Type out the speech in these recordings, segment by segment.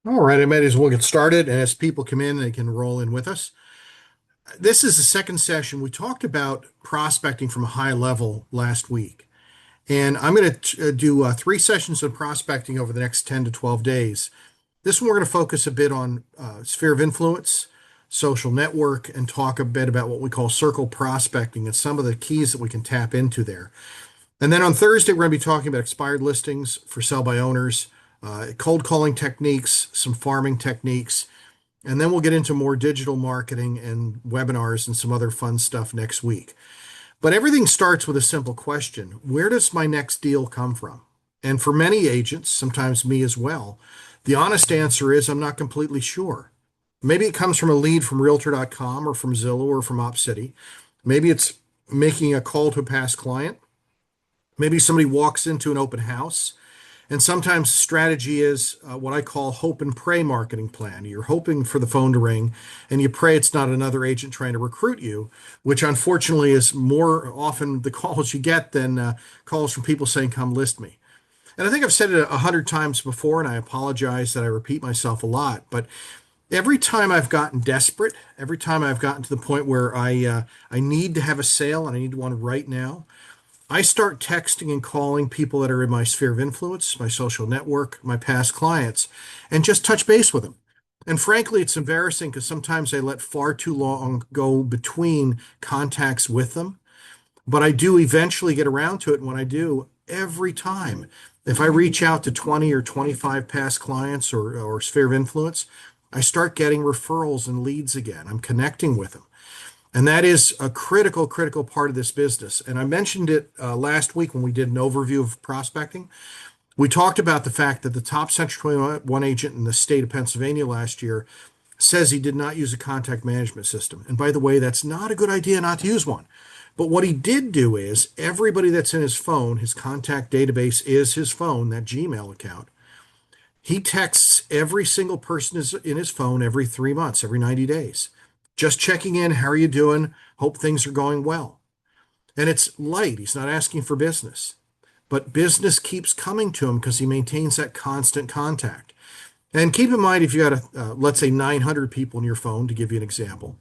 All right, I might as well get started. And as people come in, they can roll in with us. This is the second session. We talked about prospecting from a high level last week. And I'm going to do three sessions on prospecting over the next 10 to 12 days. This one, we're going to focus a bit on sphere of influence, social network, and talk a bit about what we call circle prospecting and some of the keys that we can tap into there. And then on Thursday, we're going to be talking about expired listings for sell by owners, cold calling techniques, some farming techniques, and then we'll get into more digital marketing and webinars and some other fun stuff next week. But everything starts with a simple question. Where does my next deal come from? And for many agents, sometimes me as well, the honest answer is I'm not completely sure. Maybe it comes from a lead from Realtor.com or from Zillow or from OpCity. Maybe it's making a call to a past client. Maybe somebody walks into an open house. And sometimes strategy is what I call hope and pray marketing plan. You're hoping for the phone to ring and you pray it's not another agent trying to recruit you, which unfortunately is more often the calls you get than calls from people saying, come list me. And I think I've said it 100 times before, and I apologize that I repeat myself a lot, but every time I've gotten desperate, every time I've gotten to the point where I need to have a sale and I need one right now, I start texting and calling people that are in my sphere of influence, my social network, my past clients, and just touch base with them. And frankly, it's embarrassing because sometimes I let far too long go between contacts with them. But I do eventually get around to it. And when I do, every time, if I reach out to 20 or 25 past clients or sphere of influence, I start getting referrals and leads again. I'm connecting with them. And that is a critical, critical part of this business. And I mentioned it last week when we did an overview of prospecting. We talked about the fact that the top Century 21 agent in the state of Pennsylvania last year says he did not use a contact management system. And by the way, that's not a good idea not to use one. But what he did do is everybody that's in his phone, his contact database is his phone, that Gmail account. He texts every single person in his phone every 3 months, every 90 days. Just checking in, how are you doing? Hope things are going well. And it's light. He's not asking for business. But business keeps coming to him because he maintains that constant contact. And keep in mind, if you got, let's say, 900 people in your phone, to give you an example,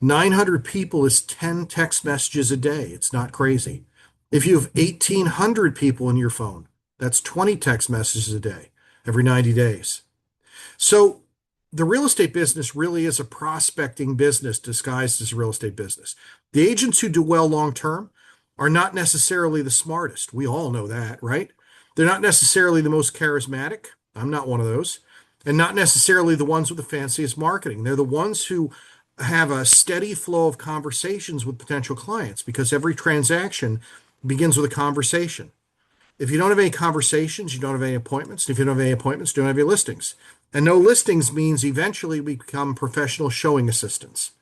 900 people is 10 text messages a day. It's not crazy. If you have 1,800 people in your phone, that's 20 text messages a day, every 90 days. So the real estate business really is a prospecting business disguised as a real estate business. The agents who do well long term are not necessarily the smartest. We all know that, right? They're not necessarily the most charismatic. I'm not one of those. And not necessarily the ones with the fanciest marketing. They're the ones who have a steady flow of conversations with potential clients because every transaction begins with a conversation. If you don't have any conversations, you don't have any appointments. If you don't have any appointments, you don't have any listings. And no listings means eventually we become professional showing assistants.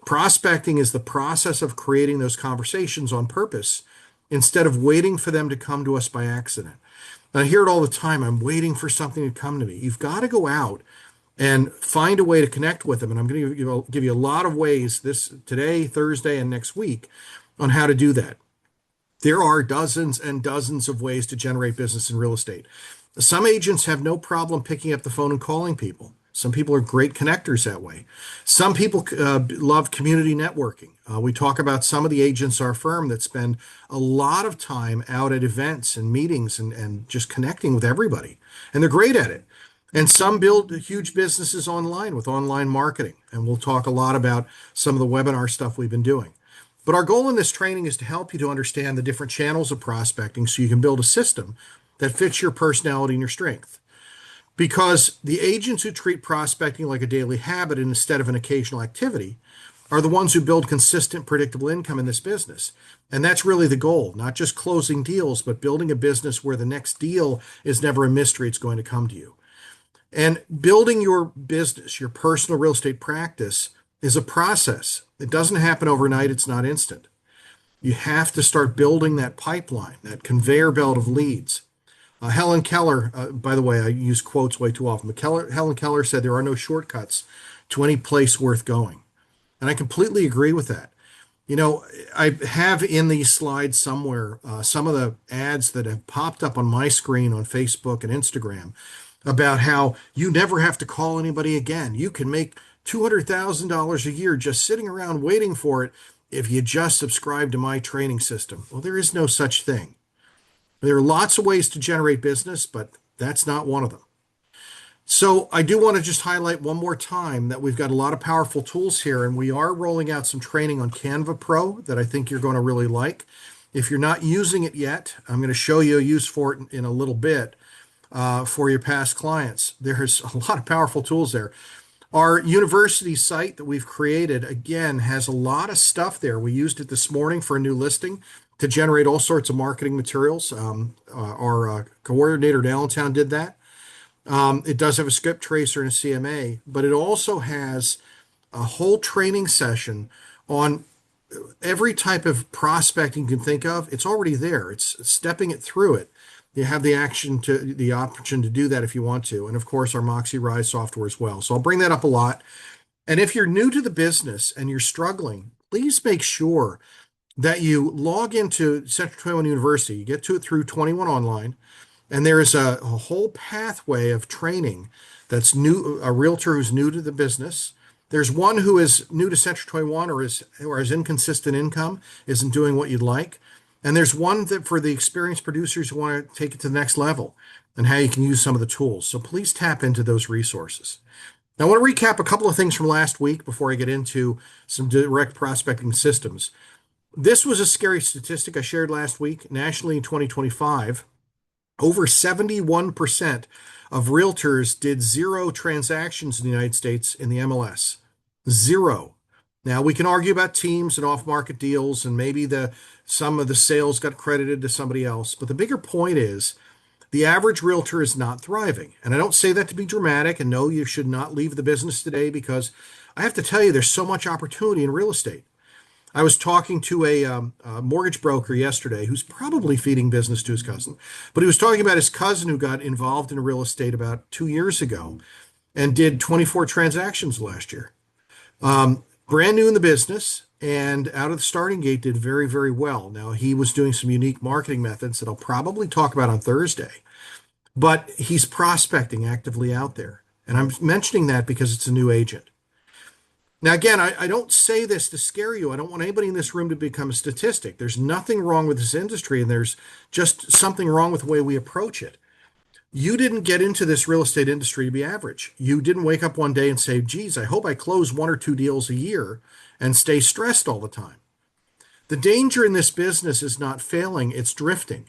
Prospecting is the process of creating those conversations on purpose instead of waiting for them to come to us by accident. And I hear it all the time. I'm waiting for something to come to me. You've got to go out and find a way to connect with them. And I'm going to give you a lot of ways this today, Thursday, and next week on how to do that. There are dozens and dozens of ways to generate business in real estate. Some agents have no problem picking up the phone and calling people. Some people are great connectors that way. Some people love community networking. We talk about some of the agents in our firm that spend a lot of time out at events and meetings and just connecting with everybody. And they're great at it. And some build huge businesses online with online marketing. And we'll talk a lot about some of the webinar stuff we've been doing. But our goal in this training is to help you to understand the different channels of prospecting so you can build a system that fits your personality and your strength. Because the agents who treat prospecting like a daily habit instead of an occasional activity are the ones who build consistent, predictable income in this business. And that's really the goal, not just closing deals, but building a business where the next deal is never a mystery, it's going to come to you. And building your business, your personal real estate practice, is a process. It doesn't happen overnight. It's not instant. You have to start building that pipeline, that conveyor belt of leads. Helen Keller, by the way, I use quotes way too often, but Helen Keller said there are no shortcuts to any place worth going. And I completely agree with that. You know, I have in these slides somewhere some of the ads that have popped up on my screen on Facebook and Instagram. about how you never have to call anybody again. You can make $200,000 a year just sitting around waiting for it if you just subscribe to my training system. Well, there is no such thing. There are lots of ways to generate business, but that's not one of them. So I do want to just highlight one more time that we've got a lot of powerful tools here, and we are rolling out some training on Canva Pro that I think you're going to really like. If you're not using it yet, I'm going to show you a use for it in a little bit for your past clients. There's a lot of powerful tools there. Our university site that we've created, again, has a lot of stuff there. We used it this morning for a new listing to generate all sorts of marketing materials. Our coordinator in Allentown did that. It does have a script tracer and a CMA, but it also has a whole training session on every type of prospecting you can think of. It's already there. It's stepping it through it. You have the option to do that if you want to. And of course, our Moxie Rise software as well. So I'll bring that up a lot. And if you're new to the business and you're struggling, please make sure that you log into Century 21 University. You get to it through 21 Online. And there is a whole pathway of training that's new, a realtor who's new to the business. There's one who is new to Century 21 or has inconsistent income, isn't doing what you'd like. And there's one that for the experienced producers who want to take it to the next level and how you can use some of the tools. So please tap into those resources. Now, I want to recap a couple of things from last week before I get into some direct prospecting systems. This was a scary statistic I shared last week. Nationally in 2025, over 71% of realtors did zero transactions in the United States in the MLS. Zero. Now, we can argue about teams and off-market deals, and maybe some of the sales got credited to somebody else. But the bigger point is the average realtor is not thriving. And I don't say that to be dramatic, and no, you should not leave the business today, because I have to tell you, there's so much opportunity in real estate. I was talking to a mortgage broker yesterday who's probably feeding business to his cousin, but he was talking about his cousin who got involved in real estate about 2 years ago and did 24 transactions last year. Brand new in the business and out of the starting gate did very, very well. Now, he was doing some unique marketing methods that I'll probably talk about on Thursday, but he's prospecting actively out there. And I'm mentioning that because it's a new agent. Now, again, I don't say this to scare you. I don't want anybody in this room to become a statistic. There's nothing wrong with this industry, and there's just something wrong with the way we approach it. You didn't get into this real estate industry to be average. You didn't wake up one day and say, geez, I hope I close 1 or 2 deals a year and stay stressed all the time. The danger in this business is not failing, it's drifting.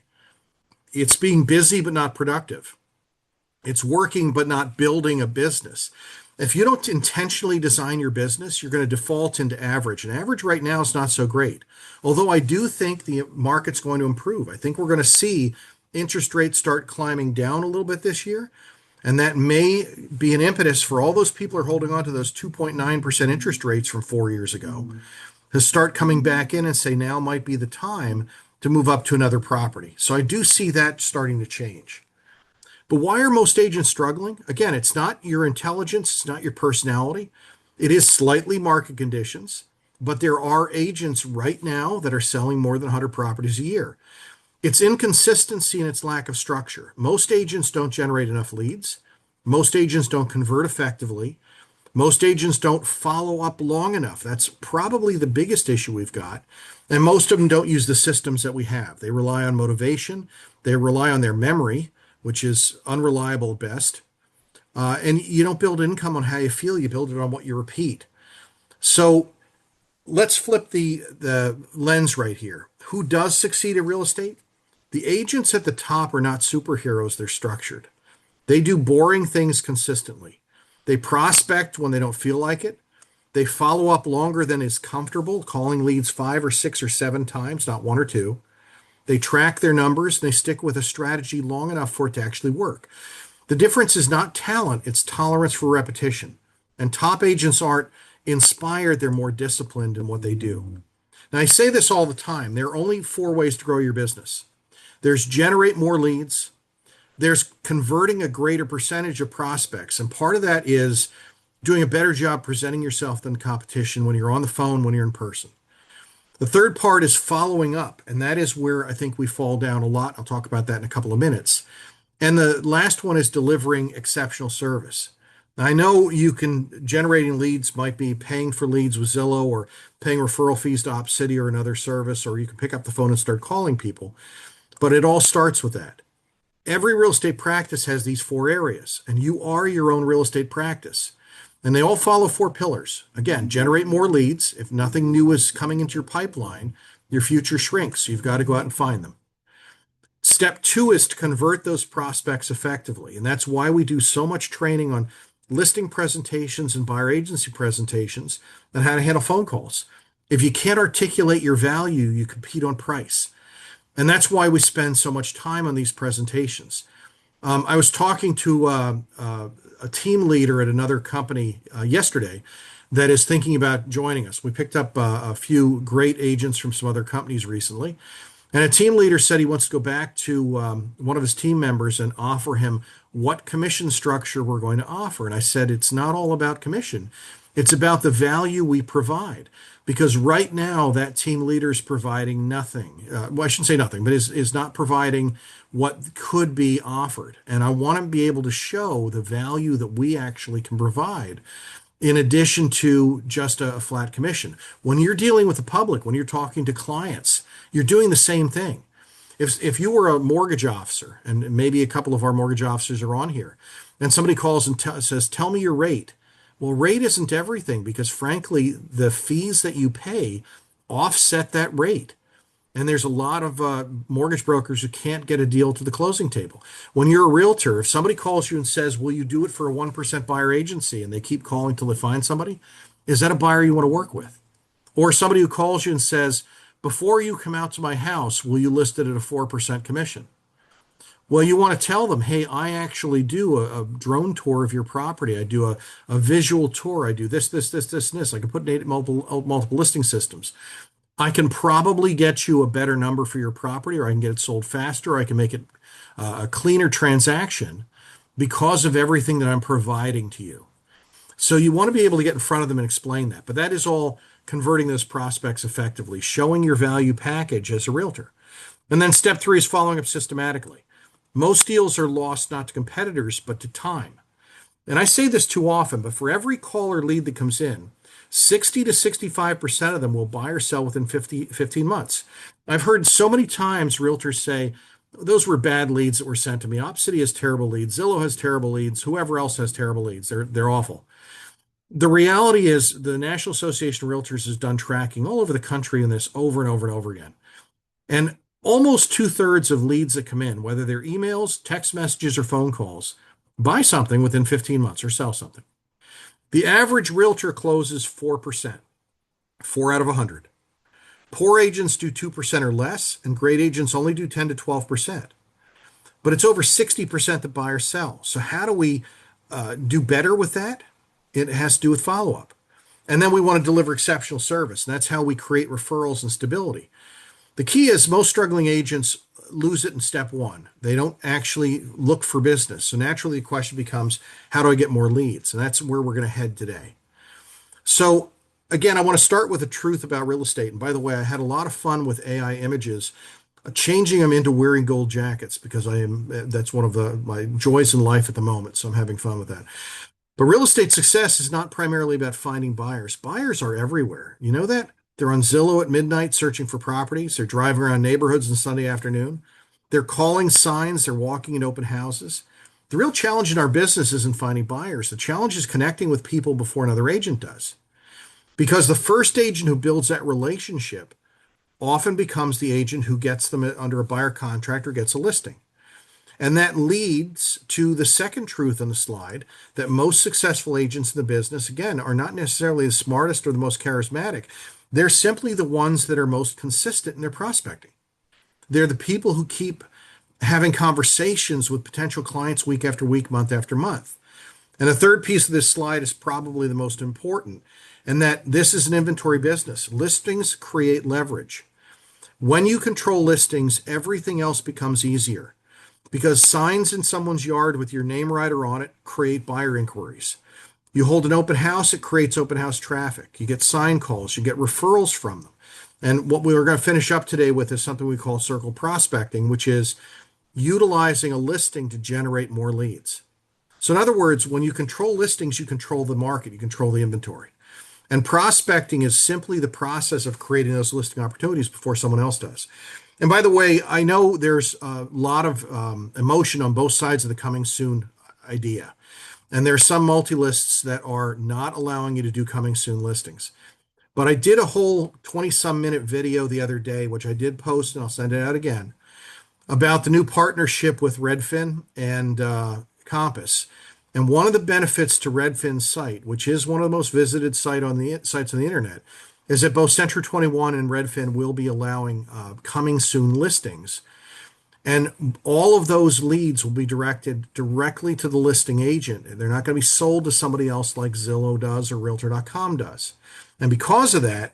It's being busy but not productive. It's working but not building a business. If you don't intentionally design your business, you're going to default into average. And average right now is not so great. Although I do think the market's going to improve. I think we're going to see interest rates start climbing down a little bit this year. And that may be an impetus for all those people who are holding on to those 2.9% interest rates from 4 years ago to start coming back in and say now might be the time to move up to another property. So I do see that starting to change. But why are most agents struggling? Again, it's not your intelligence, it's not your personality. It is slightly market conditions, but there are agents right now that are selling more than 100 properties a year. It's inconsistency and its lack of structure. Most agents don't generate enough leads. Most agents don't convert effectively. Most agents don't follow up long enough. That's probably the biggest issue we've got. And most of them don't use the systems that we have. They rely on motivation. They rely on their memory, which is unreliable at best. And you don't build income on how you feel, you build it on what you repeat. So let's flip the lens right here. Who does succeed in real estate? The agents at the top are not superheroes, they're structured. They do boring things consistently. They prospect when they don't feel like it. They follow up longer than is comfortable, calling leads 5 or 6 or 7 times, not 1 or 2. They track their numbers and they stick with a strategy long enough for it to actually work. The difference is not talent, it's tolerance for repetition. And top agents aren't inspired, they're more disciplined in what they do. Now, I say this all the time. There are only 4 ways to grow your business. There's generate more leads. There's converting a greater percentage of prospects. And part of that is doing a better job presenting yourself than competition when you're on the phone, when you're in person. The third part is following up, and that is where I think we fall down a lot. I'll talk about that in a couple of minutes. And the last one is delivering exceptional service. Now, I know generating leads might be paying for leads with Zillow or paying referral fees to OpCity or another service, or you can pick up the phone and start calling people. But it all starts with that. Every real estate practice has these four areas, and you are your own real estate practice. And they all follow four pillars. Again, generate more leads. If nothing new is coming into your pipeline, your future shrinks. So you've got to go out and find them. Step two is to convert those prospects effectively. And that's why we do so much training on listing presentations and buyer agency presentations and how to handle phone calls. If you can't articulate your value, you compete on price. And that's why we spend so much time on these presentations. I was talking to a team leader at another company yesterday that is thinking about joining us. We picked up a few great agents from some other companies recently. And a team leader said he wants to go back to one of his team members and offer him what commission structure we're going to offer. And I said, it's not all about commission. It's about the value we provide. Because right now, that team leader is providing nothing. Well, I shouldn't say nothing, but is not providing what could be offered. And I want to be able to show the value that we actually can provide in addition to just a flat commission. When you're dealing with the public, when you're talking to clients, you're doing the same thing. If you were a mortgage officer, and maybe a couple of our mortgage officers are on here, and somebody calls and says, tell me your rate. Well, rate isn't everything because frankly, the fees that you pay offset that rate. And there's a lot of mortgage brokers who can't get a deal to the closing table. When you're a realtor, if somebody calls you and says, will you do it for a 1% buyer agency? And they keep calling till they find somebody, is that a buyer you want to work with? Or somebody who calls you and says, before you come out to my house, will you list it at a 4% commission? Well, you want to tell them, hey, I actually do a drone tour of your property. I do a visual tour. I do this, this, this, this, and this. I can put in multiple listing systems. I can probably get you a better number for your property, or I can get it sold faster, or I can make it a cleaner transaction because of everything that I'm providing to you. So you want to be able to get in front of them and explain that. But that is all converting those prospects effectively, showing your value package as a realtor. And then step three is following up systematically. Most deals are lost not to competitors, but to time. And I say this too often, but for every call or lead that comes in, 60 to 65% of them will buy or sell within 15 months. I've heard so many times realtors say, those were bad leads that were sent to me. OpCity has terrible leads. Zillow has terrible leads. Whoever else has terrible leads. They're awful. The reality is the National Association of Realtors has done tracking all over the country in this over and over and over again. And almost 2/3 of leads that come in, whether they're emails, text messages, or phone calls, buy something within 15 months or sell something. The average realtor closes 4%, 4 out of 100. Poor agents do 2% or less, and great agents only do 10 to 12%. But it's over 60% that buy or sell. So how do we do better with that? It has to do with follow-up. And then we want to deliver exceptional service. And that's how we create referrals and stability. The key is most struggling agents lose it in step one. They don't actually look for business. So naturally the question becomes, how do I get more leads? And that's where we're going to head today. So again, I want to start with the truth about real estate. And by the way, I had a lot of fun with AI images, changing them into wearing gold jackets because that's one of my joys in life at the moment. So I'm having fun with that. But real estate success is not primarily about finding buyers. Buyers are everywhere. You know that? They're on Zillow at midnight searching for properties. They're driving around neighborhoods on Sunday afternoon. They're calling signs. They're walking in open houses. The real challenge in our business isn't finding buyers. The challenge is connecting with people before another agent does. Because the first agent who builds that relationship often becomes the agent who gets them under a buyer contract or gets a listing. And that leads to the second truth on the slide, that most successful agents in the business, again, are not necessarily the smartest or the most charismatic. They're simply the ones that are most consistent in their prospecting. They're the people who keep having conversations with potential clients week after week, month after month. And the third piece of this slide is probably the most important, and that this is an inventory business. Listings create leverage. When you control listings, everything else becomes easier because signs in someone's yard with your name rider on it create buyer inquiries. You hold an open house, it creates open house traffic. You get sign calls, you get referrals from them. And what we were going to finish up today with is something we call circle prospecting, which is utilizing a listing to generate more leads. So, in other words, when you control listings, you control the market, you control the inventory. And prospecting is simply the process of creating those listing opportunities before someone else does. And by the way, I know there's a lot of emotion on both sides of the coming soon idea. And there's some multi-lists that are not allowing you to do coming soon listings. But I did a whole 20 some minute video the other day, which I did post and I'll send it out again, about the new partnership with Redfin and Compass. And one of the benefits to Redfin's site, which is one of the most visited sites on the internet, is that both Century 21 and Redfin will be allowing coming soon listings. And all of those leads will be directed directly to the listing agent. They're not going to be sold to somebody else like Zillow does or Realtor.com does. And because of that,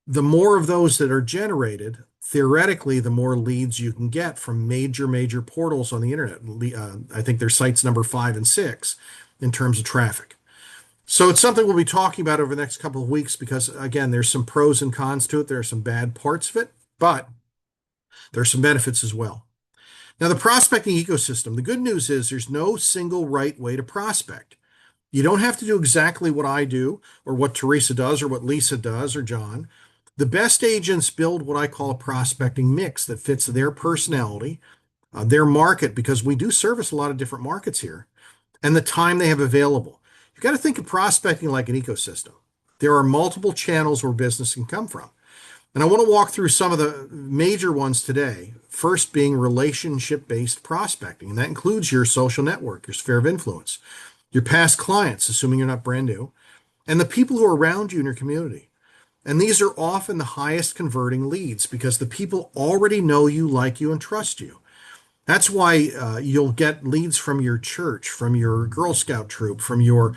the more of those that are generated, theoretically, the more leads you can get from major portals on the internet. I think they're sites number 5 and 6 in terms of traffic. So it's something we'll be talking about over the next couple of weeks because, again, there's some pros and cons to it. There are some bad parts of it, but there's some benefits as well. Now, the prospecting ecosystem, the good news is there's no single right way to prospect. You don't have to do exactly what I do or what Teresa does or what Lisa does or John. The best agents build what I call a prospecting mix that fits their personality, their market, because we do service a lot of different markets here, and the time they have available. You've got to think of prospecting like an ecosystem. There are multiple channels where business can come from. And I want to walk through some of the major ones today. First being relationship-based prospecting, and that includes your social network, your sphere of influence, your past clients, assuming you're not brand new, and the people who are around you in your community. And these are often the highest converting leads because the people already know you, like you, and trust you. That's why you'll get leads from your church, from your Girl Scout troop, from your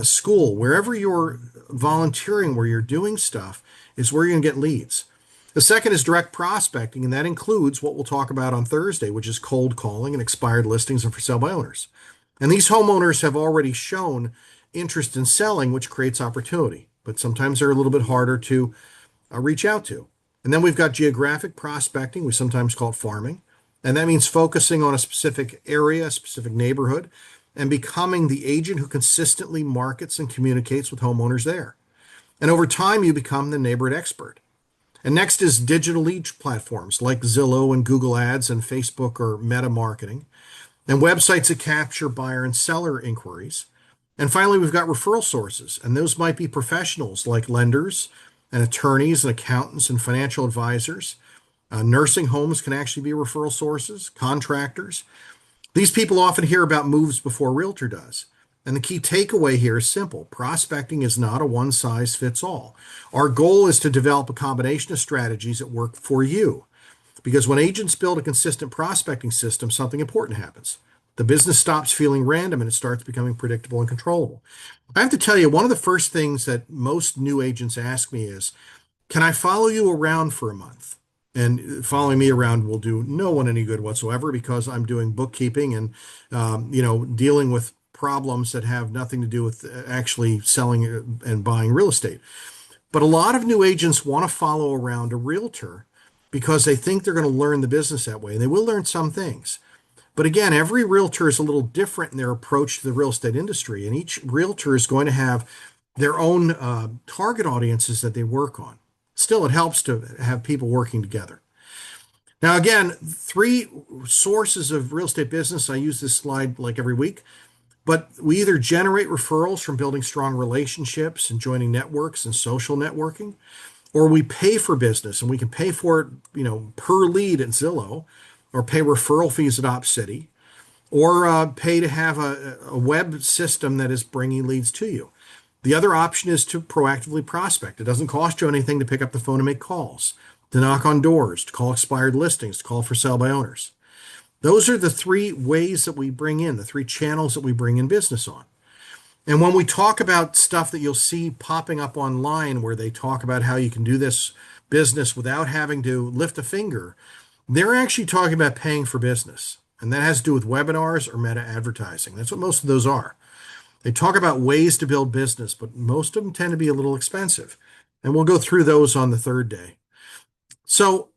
school, wherever you're volunteering, where you're doing stuff, is where you're going to get leads. The second is direct prospecting, and that includes what we'll talk about on Thursday, which is cold calling and expired listings and for sale by owners. And these homeowners have already shown interest in selling, which creates opportunity, but sometimes they're a little bit harder to reach out to. And then we've got geographic prospecting. We sometimes call it farming. And that means focusing on a specific area, a specific neighborhood, and becoming the agent who consistently markets and communicates with homeowners there. And over time, you become the neighborhood expert. And next is digital lead platforms like Zillow and Google Ads and Facebook or Meta Marketing, and websites that capture buyer and seller inquiries. And finally, we've got referral sources, and those might be professionals like lenders and attorneys and accountants and financial advisors. Nursing homes can actually be referral sources, contractors. These people often hear about moves before a realtor does. And the key takeaway here is simple. Prospecting is not a one size fits all. Our goal is to develop a combination of strategies that work for you. Because when agents build a consistent prospecting system, something important happens. The business stops feeling random and it starts becoming predictable and controllable. I have to tell you, one of the first things that most new agents ask me is, can I follow you around for a month? And following me around will do no one any good whatsoever because I'm doing bookkeeping and, dealing with problems that have nothing to do with actually selling and buying real estate. But a lot of new agents want to follow around a realtor because they think they're going to learn the business that way. And they will learn some things. But again, every realtor is a little different in their approach to the real estate industry. And each realtor is going to have their own target audiences that they work on. Still, it helps to have people working together. Now, again, 3 sources of real estate business. I use this slide like every week. But we either generate referrals from building strong relationships and joining networks and social networking, or we pay for business, and we can pay for it, per lead at Zillow, or pay referral fees at OpCity, or pay to have a web system that is bringing leads to you. The other option is to proactively prospect. It doesn't cost you anything to pick up the phone and make calls, to knock on doors, to call expired listings, to call for sale by owners. Those are the 3 ways that we bring in, the 3 channels that we bring in business on. And when we talk about stuff that you'll see popping up online where they talk about how you can do this business without having to lift a finger, they're actually talking about paying for business. And that has to do with webinars or meta advertising. That's what most of those are. They talk about ways to build business, but most of them tend to be a little expensive. And we'll go through those on the 3rd day. So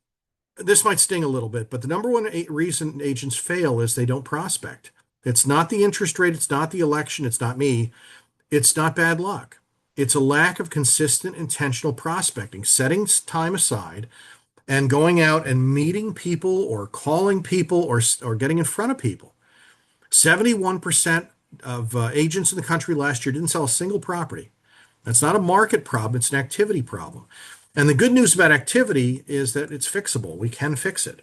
This might sting a little bit, but the number one reason agents fail is they don't prospect. It's not the interest rate, it's not the election, it's not me, it's not bad luck. It's a lack of consistent, intentional prospecting, setting time aside and going out and meeting people or calling people or getting in front of people. 71% of agents in the country last year didn't sell a single property. That's not a market problem, it's an activity problem. And the good news about activity is that it's fixable. We can fix it.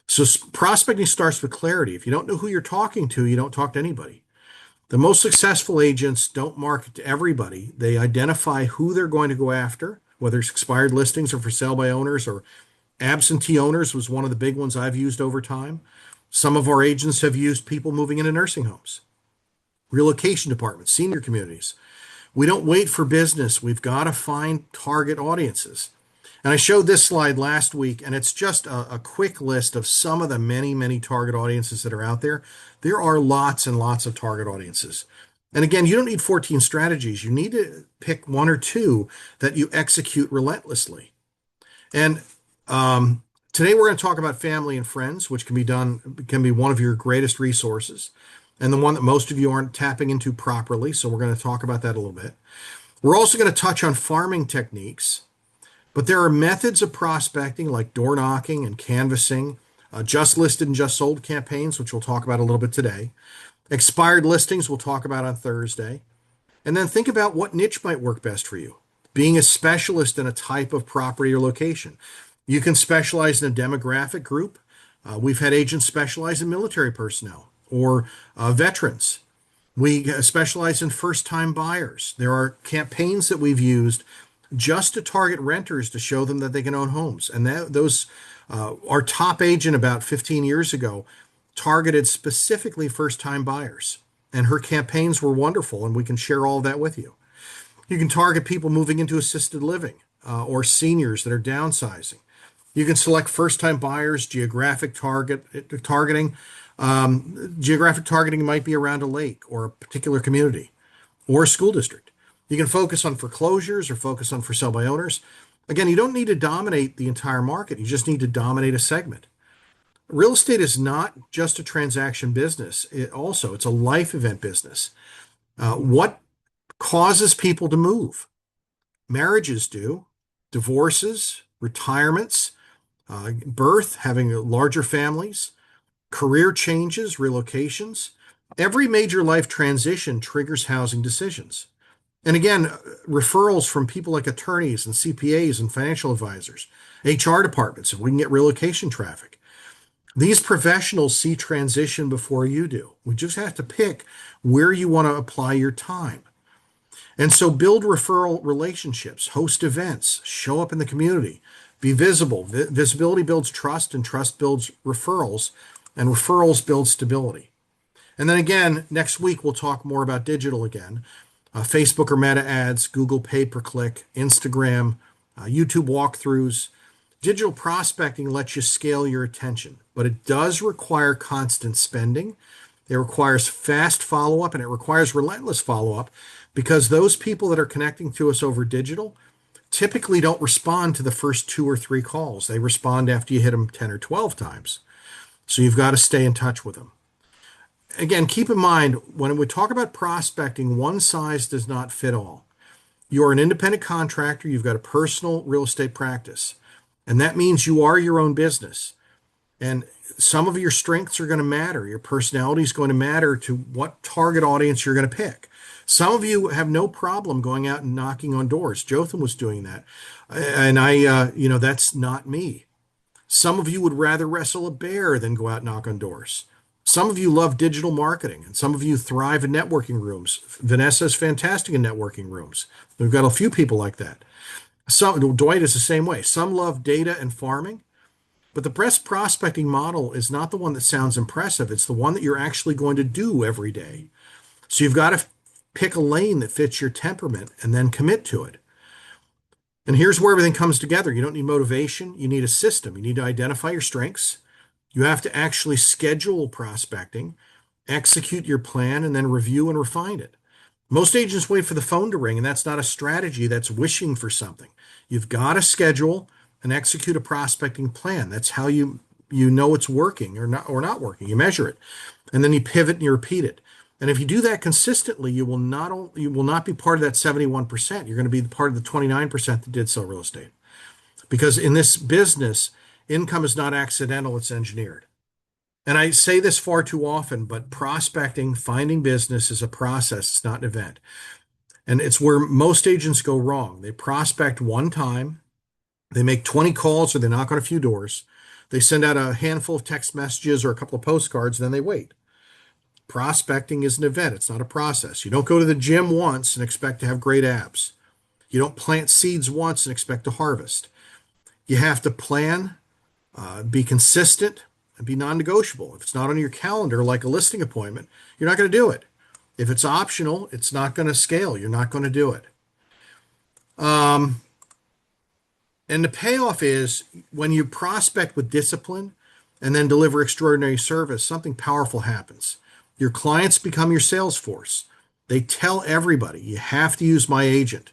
So prospecting starts with clarity. If you don't know who you're talking to, you don't talk to anybody. The most successful agents don't market to everybody. They identify who they're going to go after, whether it's expired listings or for sale by owners or absentee owners was one of the big ones I've used over time. Some of our agents have used people moving into nursing homes, relocation departments, senior communities. We don't wait for business. We've got to find target audiences. And I showed this slide last week, and it's just a quick list of some of the many, many target audiences that are out there. There are lots and lots of target audiences. And again, you don't need 14 strategies. You need to pick one or two that you execute relentlessly. And today we're going to talk about family and friends, which can be one of your greatest resources and the one that most of you aren't tapping into properly. So we're going to talk about that a little bit. We're also going to touch on farming techniques, but there are methods of prospecting like door knocking and canvassing, just listed and just sold campaigns, which we'll talk about a little bit today. Expired listings we'll talk about on Thursday. And then think about what niche might work best for you. Being a specialist in a type of property or location. You can specialize in a demographic group. We've had agents specialize in military personnel or veterans. We specialize in first-time buyers. There are campaigns that we've used just to target renters to show them that they can own homes. And our top agent about 15 years ago targeted specifically first-time buyers. And her campaigns were wonderful, and we can share all of that with you. You can target people moving into assisted living or seniors that are downsizing. You can select first-time buyers, geographic targeting. Geographic targeting might be around a lake or a particular community or a school district. You can focus on foreclosures or focus on for sale by owners. Again, you don't need to dominate the entire market. You just need to dominate a segment. Real estate is not just a transaction business. It's a life event business. What causes people to move? Marriages do, divorces, retirements, birth, having larger families, career changes, relocations. Every major life transition triggers housing decisions. And again, referrals from people like attorneys and CPAs and financial advisors, HR departments, if we can get relocation traffic. These professionals see transition before you do. We just have to pick where you want to apply your time. And so build referral relationships, host events, show up in the community, be visible. Visibility builds trust, and trust builds referrals, and referrals build stability. And then again, next week, we'll talk more about digital again. Facebook or Meta ads, Google pay-per-click, Instagram, YouTube walkthroughs. Digital prospecting lets you scale your attention, but it does require constant spending. It requires fast follow-up, and it requires relentless follow-up because those people that are connecting to us over digital typically don't respond to the first 2 or 3 calls. They respond after you hit them 10 or 12 times. So you've got to stay in touch with them. Again, keep in mind, when we talk about prospecting, one size does not fit all. You're an independent contractor. You've got a personal real estate practice. And that means you are your own business. And some of your strengths are going to matter. Your personality is going to matter to what target audience you're going to pick. Some of you have no problem going out and knocking on doors. Jotham was doing that. And that's not me. Some of you would rather wrestle a bear than go out and knock on doors. Some of you love digital marketing, and some of you thrive in networking rooms. Vanessa is fantastic in networking rooms. We've got a few people like that. Dwight is the same way. Some love data and farming, but the best prospecting model is not the one that sounds impressive. It's the one that you're actually going to do every day. So you've got to pick a lane that fits your temperament and then commit to it. And here's where everything comes together. You don't need motivation. You need a system. You need to identify your strengths. You have to actually schedule prospecting, execute your plan, and then review and refine it. Most agents wait for the phone to ring, and that's not a strategy. That's wishing for something. You've got to schedule, and execute a prospecting plan. That's how you know it's working or not working. You measure it, and then you pivot and you repeat it. And if you do that consistently, you will not be part of that 71%. You're going to be part of the 29% that did sell real estate. Because in this business, income is not accidental, it's engineered. And I say this far too often, but prospecting, finding business is a process, it's not an event. And it's where most agents go wrong. They prospect one time, they make 20 calls or they knock on a few doors, they send out a handful of text messages or a couple of postcards, then they wait. Prospecting is an event, it's not a process. You don't go to the gym once and expect to have great abs. You don't plant seeds once and expect to harvest. You have to plan, be consistent, and be non-negotiable. If it's not on your calendar, like a listing appointment, you're not going to do it. If it's optional, it's not going to scale. You're not going to do it. And the payoff is when you prospect with discipline and then deliver extraordinary service, something powerful happens. Your clients become your sales force. They tell everybody, you have to use my agent.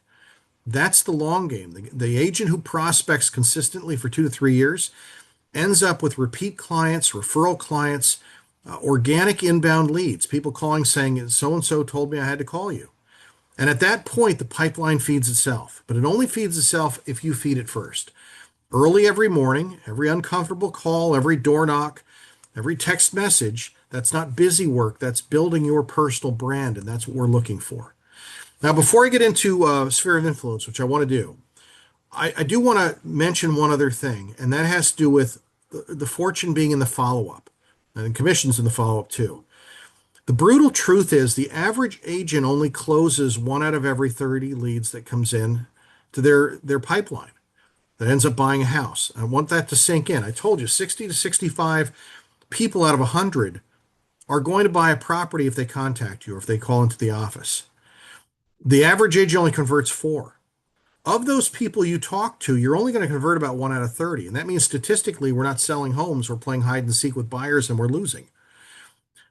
That's the long game. The agent who prospects consistently for 2 to 3 years ends up with repeat clients, referral clients, organic inbound leads, people calling saying, so and so told me I had to call you. And at that point, the pipeline feeds itself, but it only feeds itself if you feed it first. Early every morning, every uncomfortable call, every door knock, every text message, that's not busy work, that's building your personal brand, and that's what we're looking for. Now, before I get into sphere of influence, which I want to do, I do want to mention one other thing, and that has to do with the fortune being in the follow-up, and commissions in the follow-up too. The brutal truth is the average agent only closes 1 out of every 30 leads that comes in to their pipeline that ends up buying a house. I want that to sink in. I told you 60 to 65 people out of 100 are going to buy a property if they contact you or if they call into the office. The average agent only converts 4. Of those people you talk to, you're only going to convert about 1 out of 30. And that means statistically, we're not selling homes, we're playing hide and seek with buyers and we're losing.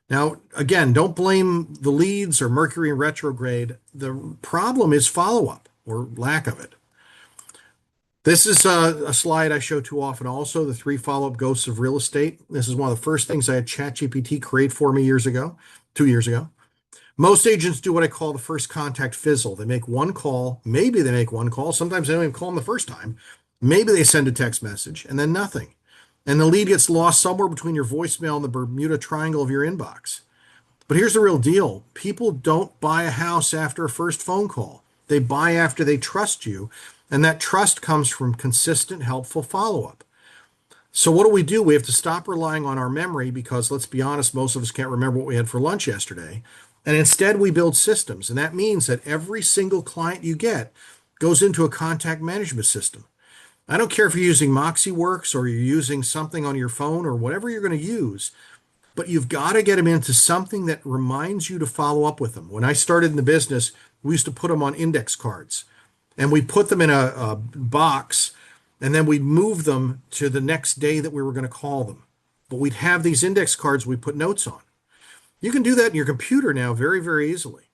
Now, again, don't blame the leads or Mercury in retrograde. The problem is follow-up or lack of it. This is a slide I show too often also, the 3 follow-up ghosts of real estate. This is one of the first things I had ChatGPT create for me 2 years ago. Most agents do what I call the first contact fizzle. They make one call, maybe they make one call, sometimes they don't even call them the first time. Maybe they send a text message and then nothing. And the lead gets lost somewhere between your voicemail and the Bermuda Triangle of your inbox. But here's the real deal. People don't buy a house after a first phone call. They buy after they trust you, and that trust comes from consistent, helpful follow-up. So what do? We have to stop relying on our memory because, let's be honest, most of us can't remember what we had for lunch yesterday. And instead, we build systems. And that means that every single client you get goes into a contact management system. I don't care if you're using MoxieWorks or you're using something on your phone or whatever you're going to use, but you've got to get them into something that reminds you to follow up with them. When I started in the business, we used to put them on index cards and we put them in a box and then we'd move them to the next day that we were going to call them. But we'd have these index cards we put notes on. You can do that in your computer now very, very easily.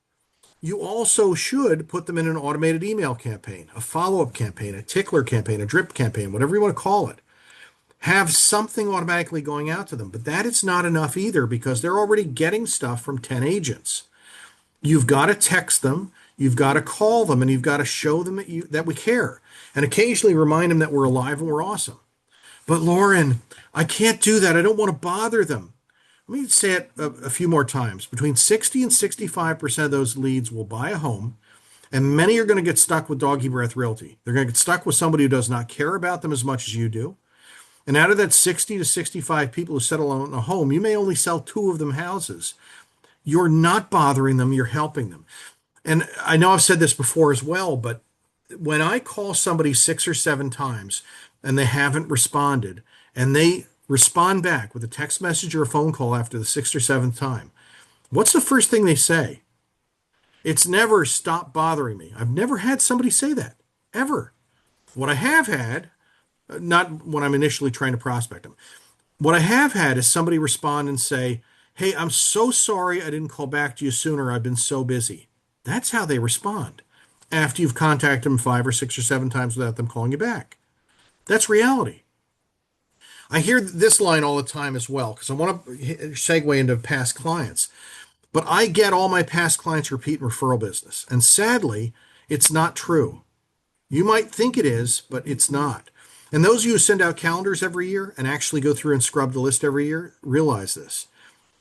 You also should put them in an automated email campaign, a follow-up campaign, a tickler campaign, a drip campaign, whatever you want to call it. Have something automatically going out to them. But that is not enough either because they're already getting stuff from 10 agents. You've got to text them, you've got to call them, and you've got to show them that we care. And occasionally remind them that we're alive and we're awesome. But Lauren, I can't do that. I don't want to bother them. Let me say it a few more times. Between 60 and 65% of those leads will buy a home, and many are going to get stuck with doggy breath realty. They're going to get stuck with somebody who does not care about them as much as you do. And out of that 60 to 65 people who settle on a home, you may only sell 2 of them houses. You're not bothering them, you're helping them. And I know I've said this before as well, but when I call somebody 6 or 7 times and they haven't responded, and they respond back with a text message or a phone call after the 6th or 7th time, what's the first thing they say? It's never stop bothering me. I've never had somebody say that, ever. What I have had, not when I'm initially trying to prospect them, what I have had is somebody respond and say, hey, I'm so sorry I didn't call back to you sooner. I've been so busy. That's how they respond after you've contacted them 5 or 6 or 7 times without them calling you back. That's reality. I hear this line all the time as well because I want to segue into past clients. But I get all my past clients repeat referral business. And sadly, it's not true. You might think it is, but it's not. And those of you who send out calendars every year and actually go through and scrub the list every year, realize this,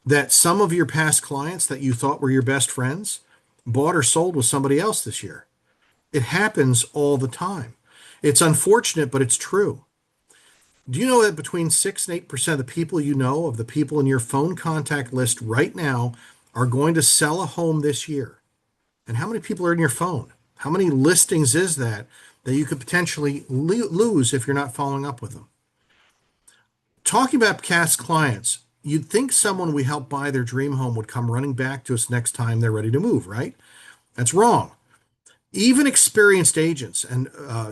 that some of your past clients that you thought were your best friends bought or sold with somebody else this year. It happens all the time. It's unfortunate, but it's true. Do you know that between 6 and 8% of the people you know, of the people in your phone contact list right now, are going to sell a home this year? And how many people are in your phone? How many listings is that you could potentially lose if you're not following up with them? Talking about past clients, you'd think someone we help buy their dream home would come running back to us next time they're ready to move, right? That's wrong. Even experienced agents, and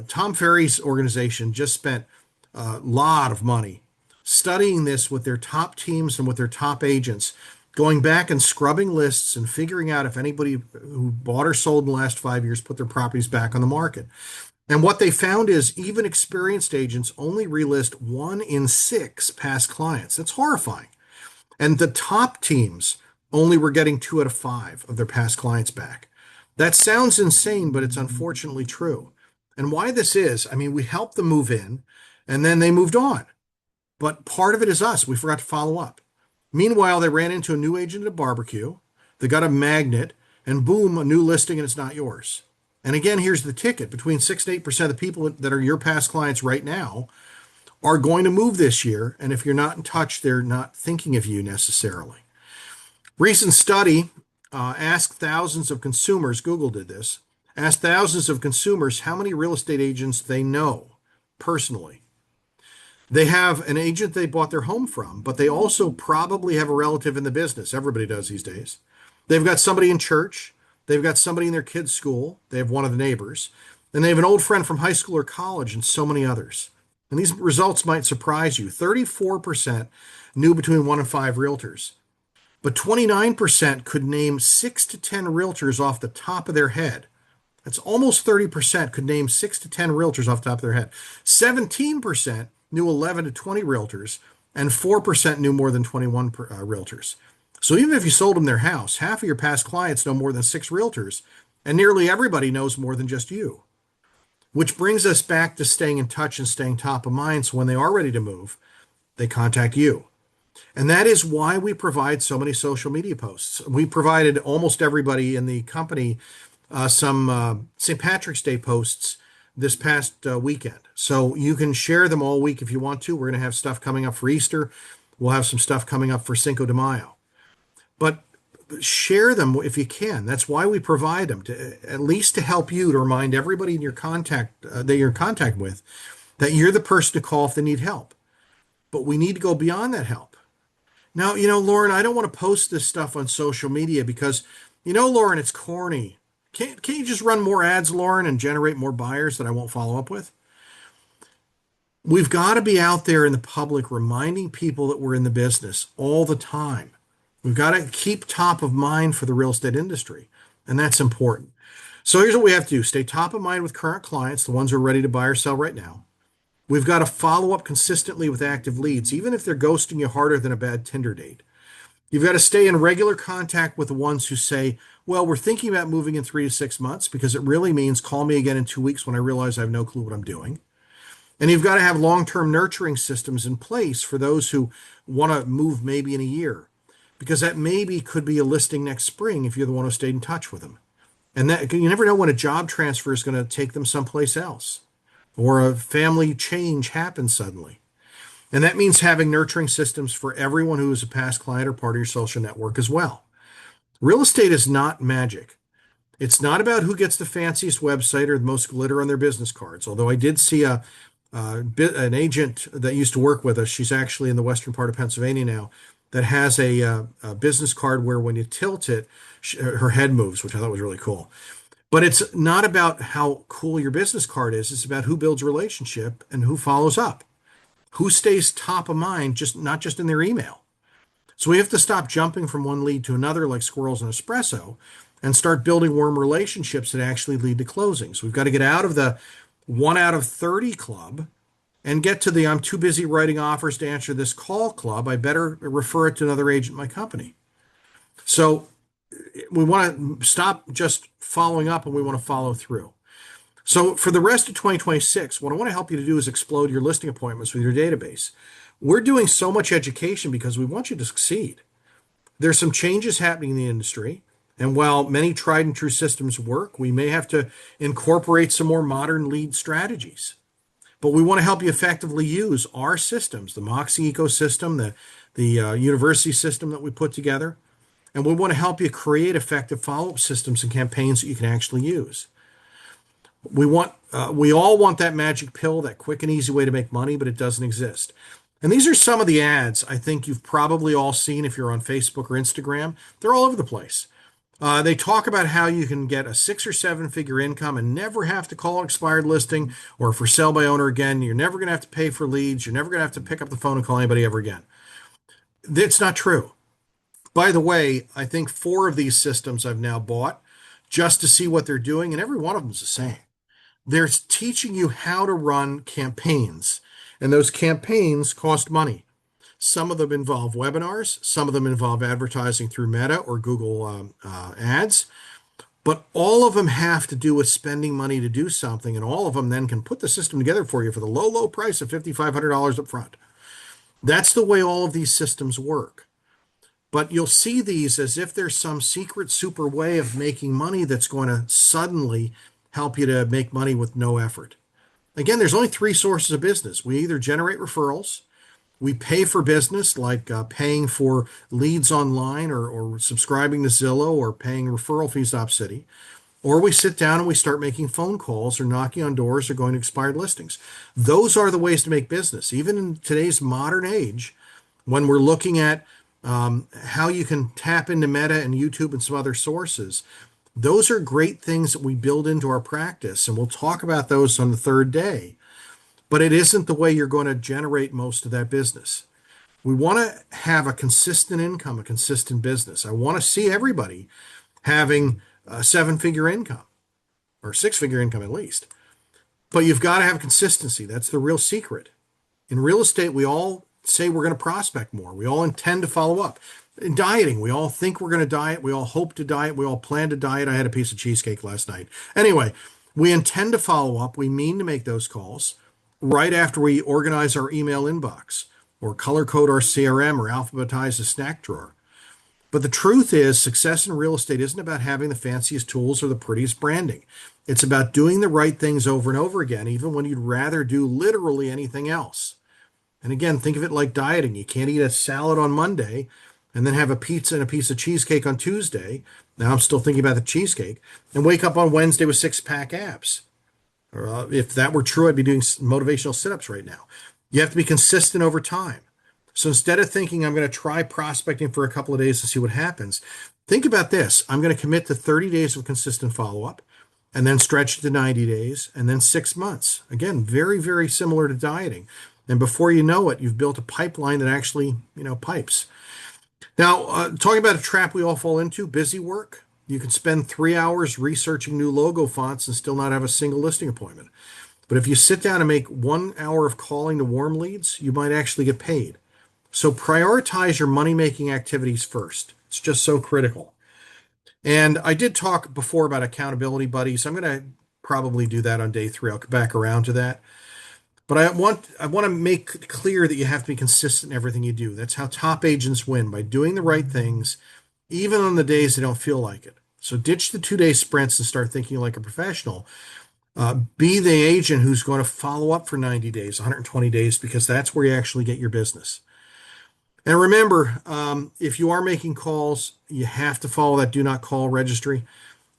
Tom Ferry's organization just spent a lot of money studying this with their top teams and with their top agents, going back and scrubbing lists and figuring out if anybody who bought or sold in the last 5 years put their properties back on the market. And what they found is even experienced agents only relist 1 in 6 past clients. That's horrifying. And the top teams only were getting 2 out of 5 of their past clients back. That sounds insane, but it's unfortunately true. And why this is, I mean, we helped them move in and then they moved on. But part of it is us. We forgot to follow up. Meanwhile, they ran into a new agent at a barbecue. They got a magnet, and boom, a new listing, and it's not yours. And again, here's the ticket. Between 6 and 8% of the people that are your past clients right now are going to move this year. And if you're not in touch, they're not thinking of you necessarily. Recent study asked thousands of consumers, Google did this, asked thousands of consumers how many real estate agents they know personally. They have an agent they bought their home from, but they also probably have a relative in the business. Everybody does these days. They've got somebody in church. They've got somebody in their kid's school. They have one of the neighbors. And they have an old friend from high school or college and so many others. And these results might surprise you. 34% knew between 1 and 5 realtors, but 29% could name 6 to 10 realtors off the top of their head. That's almost 30% could name 6 to 10 realtors off the top of their head. 17% knew 11 to 20 realtors, and 4% knew more than 21 realtors. So even if you sold them their house, half of your past clients know more than 6 realtors, and nearly everybody knows more than just you. Which brings us back to staying in touch and staying top of mind, so when they are ready to move, they contact you. And that is why we provide so many social media posts. We provided almost everybody in the company some St. Patrick's Day posts this past weekend. So you can share them all week if you want to. We're going to have stuff coming up for Easter. We'll have some stuff coming up for Cinco de Mayo. But share them if you can. That's why we provide them, to at least to help you, to remind everybody in your contact that you're in contact with that you're the person to call if they need help. But we need to go beyond that help. Now, Lauren, I don't want to post this stuff on social media because, Lauren, it's corny. Can't you just run more ads, Lauren, and generate more buyers that I won't follow up with? We've got to be out there in the public reminding people that we're in the business all the time. We've got to keep top of mind for the real estate industry, and that's important. So here's what we have to do. Stay top of mind with current clients, the ones who are ready to buy or sell right now. We've got to follow up consistently with active leads, even if they're ghosting you harder than a bad Tinder date. You've got to stay in regular contact with the ones who say, well, we're thinking about moving in 3 to 6 months, because it really means call me again in 2 weeks when I realize I have no clue what I'm doing. And you've got to have long-term nurturing systems in place for those who want to move maybe in a year, because that maybe could be a listing next spring if you're the one who stayed in touch with them. And that you never know when a job transfer is going to take them someplace else, or a family change happens suddenly. And that means having nurturing systems for everyone who is a past client or part of your social network as well. Real estate is not magic. It's not about who gets the fanciest website or the most glitter on their business cards. Although I did see an agent that used to work with us. She's actually in the western part of Pennsylvania now, that has a business card where when you tilt it, her head moves, which I thought was really cool. But it's not about how cool your business card is. It's about who builds relationship and who follows up, who stays top of mind, not just in their email. So we have to stop jumping from one lead to another like squirrels in espresso and start building warm relationships that actually lead to closings. We've got to get out of the 1 out of 30 club and get to the I'm too busy writing offers to answer this call club. I better refer it to another agent in my company. So we want to stop just following up and we want to follow through. So for the rest of 2026, what I want to help you to do is explode your listing appointments with your database. We're doing so much education because we want you to succeed. There's some changes happening in the industry. And while many tried and true systems work, we may have to incorporate some more modern lead strategies. But we want to help you effectively use our systems, the Moxie ecosystem, the university system that we put together. And we want to help you create effective follow-up systems and campaigns that you can actually use. We all want that magic pill, that quick and easy way to make money, but it doesn't exist. And these are some of the ads I think you've probably all seen if you're on Facebook or Instagram. They're all over the place. They talk about how you can get a 6 or 7 figure income and never have to call an expired listing or for sale by owner again. You're never going to have to pay for leads. You're never going to have to pick up the phone and call anybody ever again. That's not true. By the way, I think 4 of these systems I've now bought just to see what they're doing, and every one of them is the same. They're teaching you how to run campaigns, and those campaigns cost money. Some of them involve webinars, some of them involve advertising through Meta or Google Ads, but all of them have to do with spending money to do something, and all of them then can put the system together for you for the low, low price of $5,500 up front. That's the way all of these systems work. But you'll see these as if there's some secret super way of making money that's going to suddenly help you to make money with no effort. Again, there's only 3 sources of business. We either generate referrals, we pay for business, like paying for leads online or subscribing to Zillow or paying referral fees to Opcity, or we sit down and we start making phone calls or knocking on doors or going to expired listings. Those are the ways to make business. Even in today's modern age, when we're looking at how you can tap into Meta and YouTube and some other sources, those are great things that we build into our practice, and we'll talk about those on the 3rd day. But it isn't the way you're going to generate most of that business. We want to have a consistent income, a consistent business. I want to see everybody having a 7-figure income or 6-figure income at least. But you've got to have consistency. That's the real secret. In real estate, we all say we're going to prospect more. We all intend to follow up. In dieting, we all think we're going to diet. We all hope to diet. We all plan to diet. I had a piece of cheesecake last night. Anyway, we intend to follow up. We mean to make those calls right after we organize our email inbox or color code our CRM or alphabetize the snack drawer. But the truth is, success in real estate isn't about having the fanciest tools or the prettiest branding. It's about doing the right things over and over again, even when you'd rather do literally anything else. And again, think of it like dieting. You can't eat a salad on Monday and then have a pizza and a piece of cheesecake on Tuesday. Now I'm still thinking about the cheesecake, and wake up on Wednesday with 6-pack abs. Or if that were true, I'd be doing motivational sit-ups right now. You have to be consistent over time. So instead of thinking I'm going to try prospecting for a couple of days to see what happens, think about this. I'm going to commit to 30 days of consistent follow-up and then stretch it to 90 days and then 6 months. Again, very, very similar to dieting. And before you know it, you've built a pipeline that actually, pipes. Now, talking about a trap we all fall into, busy work. You can spend 3 hours researching new logo fonts and still not have a single listing appointment. But if you sit down and make 1 hour of calling to warm leads, you might actually get paid. So prioritize your money-making activities first. It's just so critical. And I did talk before about accountability buddies. I'm going to probably do that on day 3. I'll come back around to that. But I want to make clear that you have to be consistent in everything you do. That's how top agents win, by doing the right things, even on the days they don't feel like it. So ditch the 2-day sprints and start thinking like a professional. Be the agent who's going to follow up for 90 days, 120 days, because that's where you actually get your business. And remember, if you are making calls, you have to follow that do not call registry,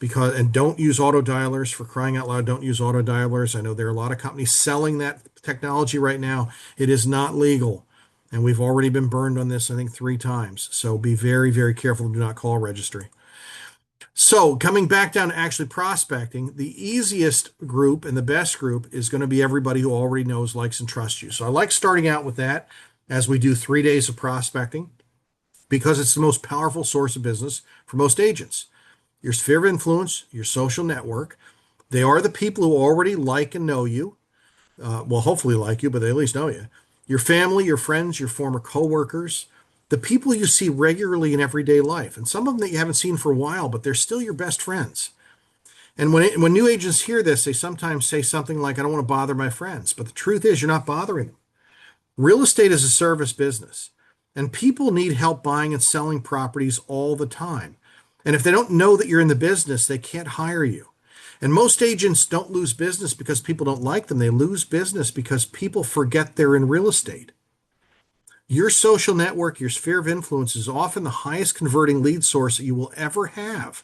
and don't use auto dialers. For crying out loud, don't use auto dialers. I know there are a lot of companies selling that technology right now. It is not legal. And we've already been burned on this, I think, 3 times. So be very, very careful to do not call registry. So coming back down to actually prospecting, the easiest group and the best group is going to be everybody who already knows, likes, and trusts you. So I like starting out with that as we do 3 days of prospecting, because it's the most powerful source of business for most agents. Your sphere of influence, your social network, they are the people who already like and know you. well, hopefully like you, but they at least know you. Your family, your friends, your former coworkers, the people you see regularly in everyday life, and some of them that you haven't seen for a while, but they're still your best friends. And when new agents hear this, they sometimes say something like, "I don't want to bother my friends," but the truth is, you're not bothering them. Real estate is a service business, and people need help buying and selling properties all the time. And if they don't know that you're in the business, they can't hire you. And most agents don't lose business because people don't like them. They lose business because people forget they're in real estate. Your social network, your sphere of influence is often the highest converting lead source that you will ever have,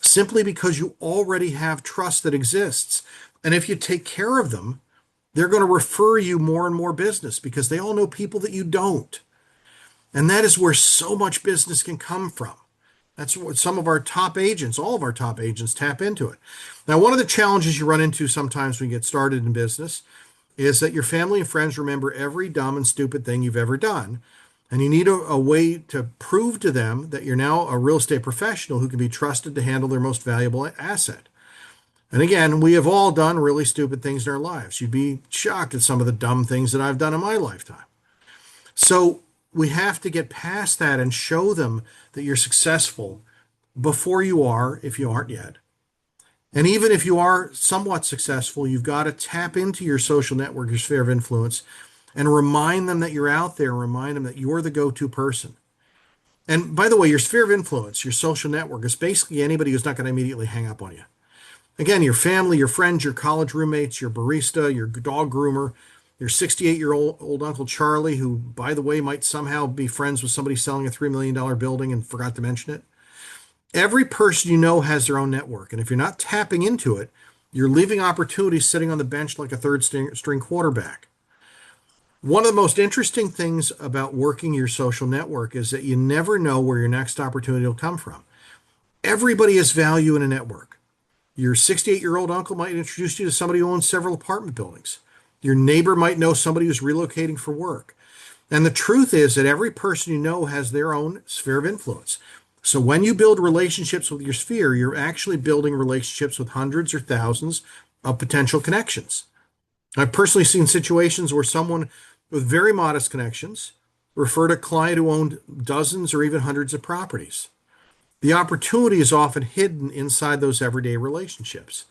simply because you already have trust that exists. And if you take care of them, they're going to refer you more and more business because they all know people that you don't. And that is where so much business can come from. That's what some of our top agents, all of our top agents, tap into it. Now, one of the challenges you run into sometimes when you get started in business is that your family and friends remember every dumb and stupid thing you've ever done. And you need a way to prove to them that you're now a real estate professional who can be trusted to handle their most valuable asset. And again, we have all done really stupid things in our lives. You'd be shocked at some of the dumb things that I've done in my lifetime. So we have to get past that and show them that you're successful before you are, if you aren't yet. And even if you are somewhat successful, you've got to tap into your social network, your sphere of influence, and remind them that you're out there, and remind them that you're the go-to person. And by the way, your sphere of influence, your social network, is basically anybody who's not going to immediately hang up on you. Again, your family, your friends, your college roommates, your barista, your dog groomer, your 68-year-old Uncle Charlie, who, by the way, might somehow be friends with somebody selling a $3 million building and forgot to mention it. Every person you know has their own network. And if you're not tapping into it, you're leaving opportunities sitting on the bench like a third string quarterback. One of the most interesting things about working your social network is that you never know where your next opportunity will come from. Everybody has value in a network. Your 68-year-old uncle might introduce you to somebody who owns several apartment buildings. Your neighbor might know somebody who's relocating for work. And the truth is that every person you know has their own sphere of influence. So when you build relationships with your sphere, you're actually building relationships with hundreds or thousands of potential connections. I've personally seen situations where someone with very modest connections referred a client who owned dozens or even hundreds of properties. The opportunity is often hidden inside those everyday relationships.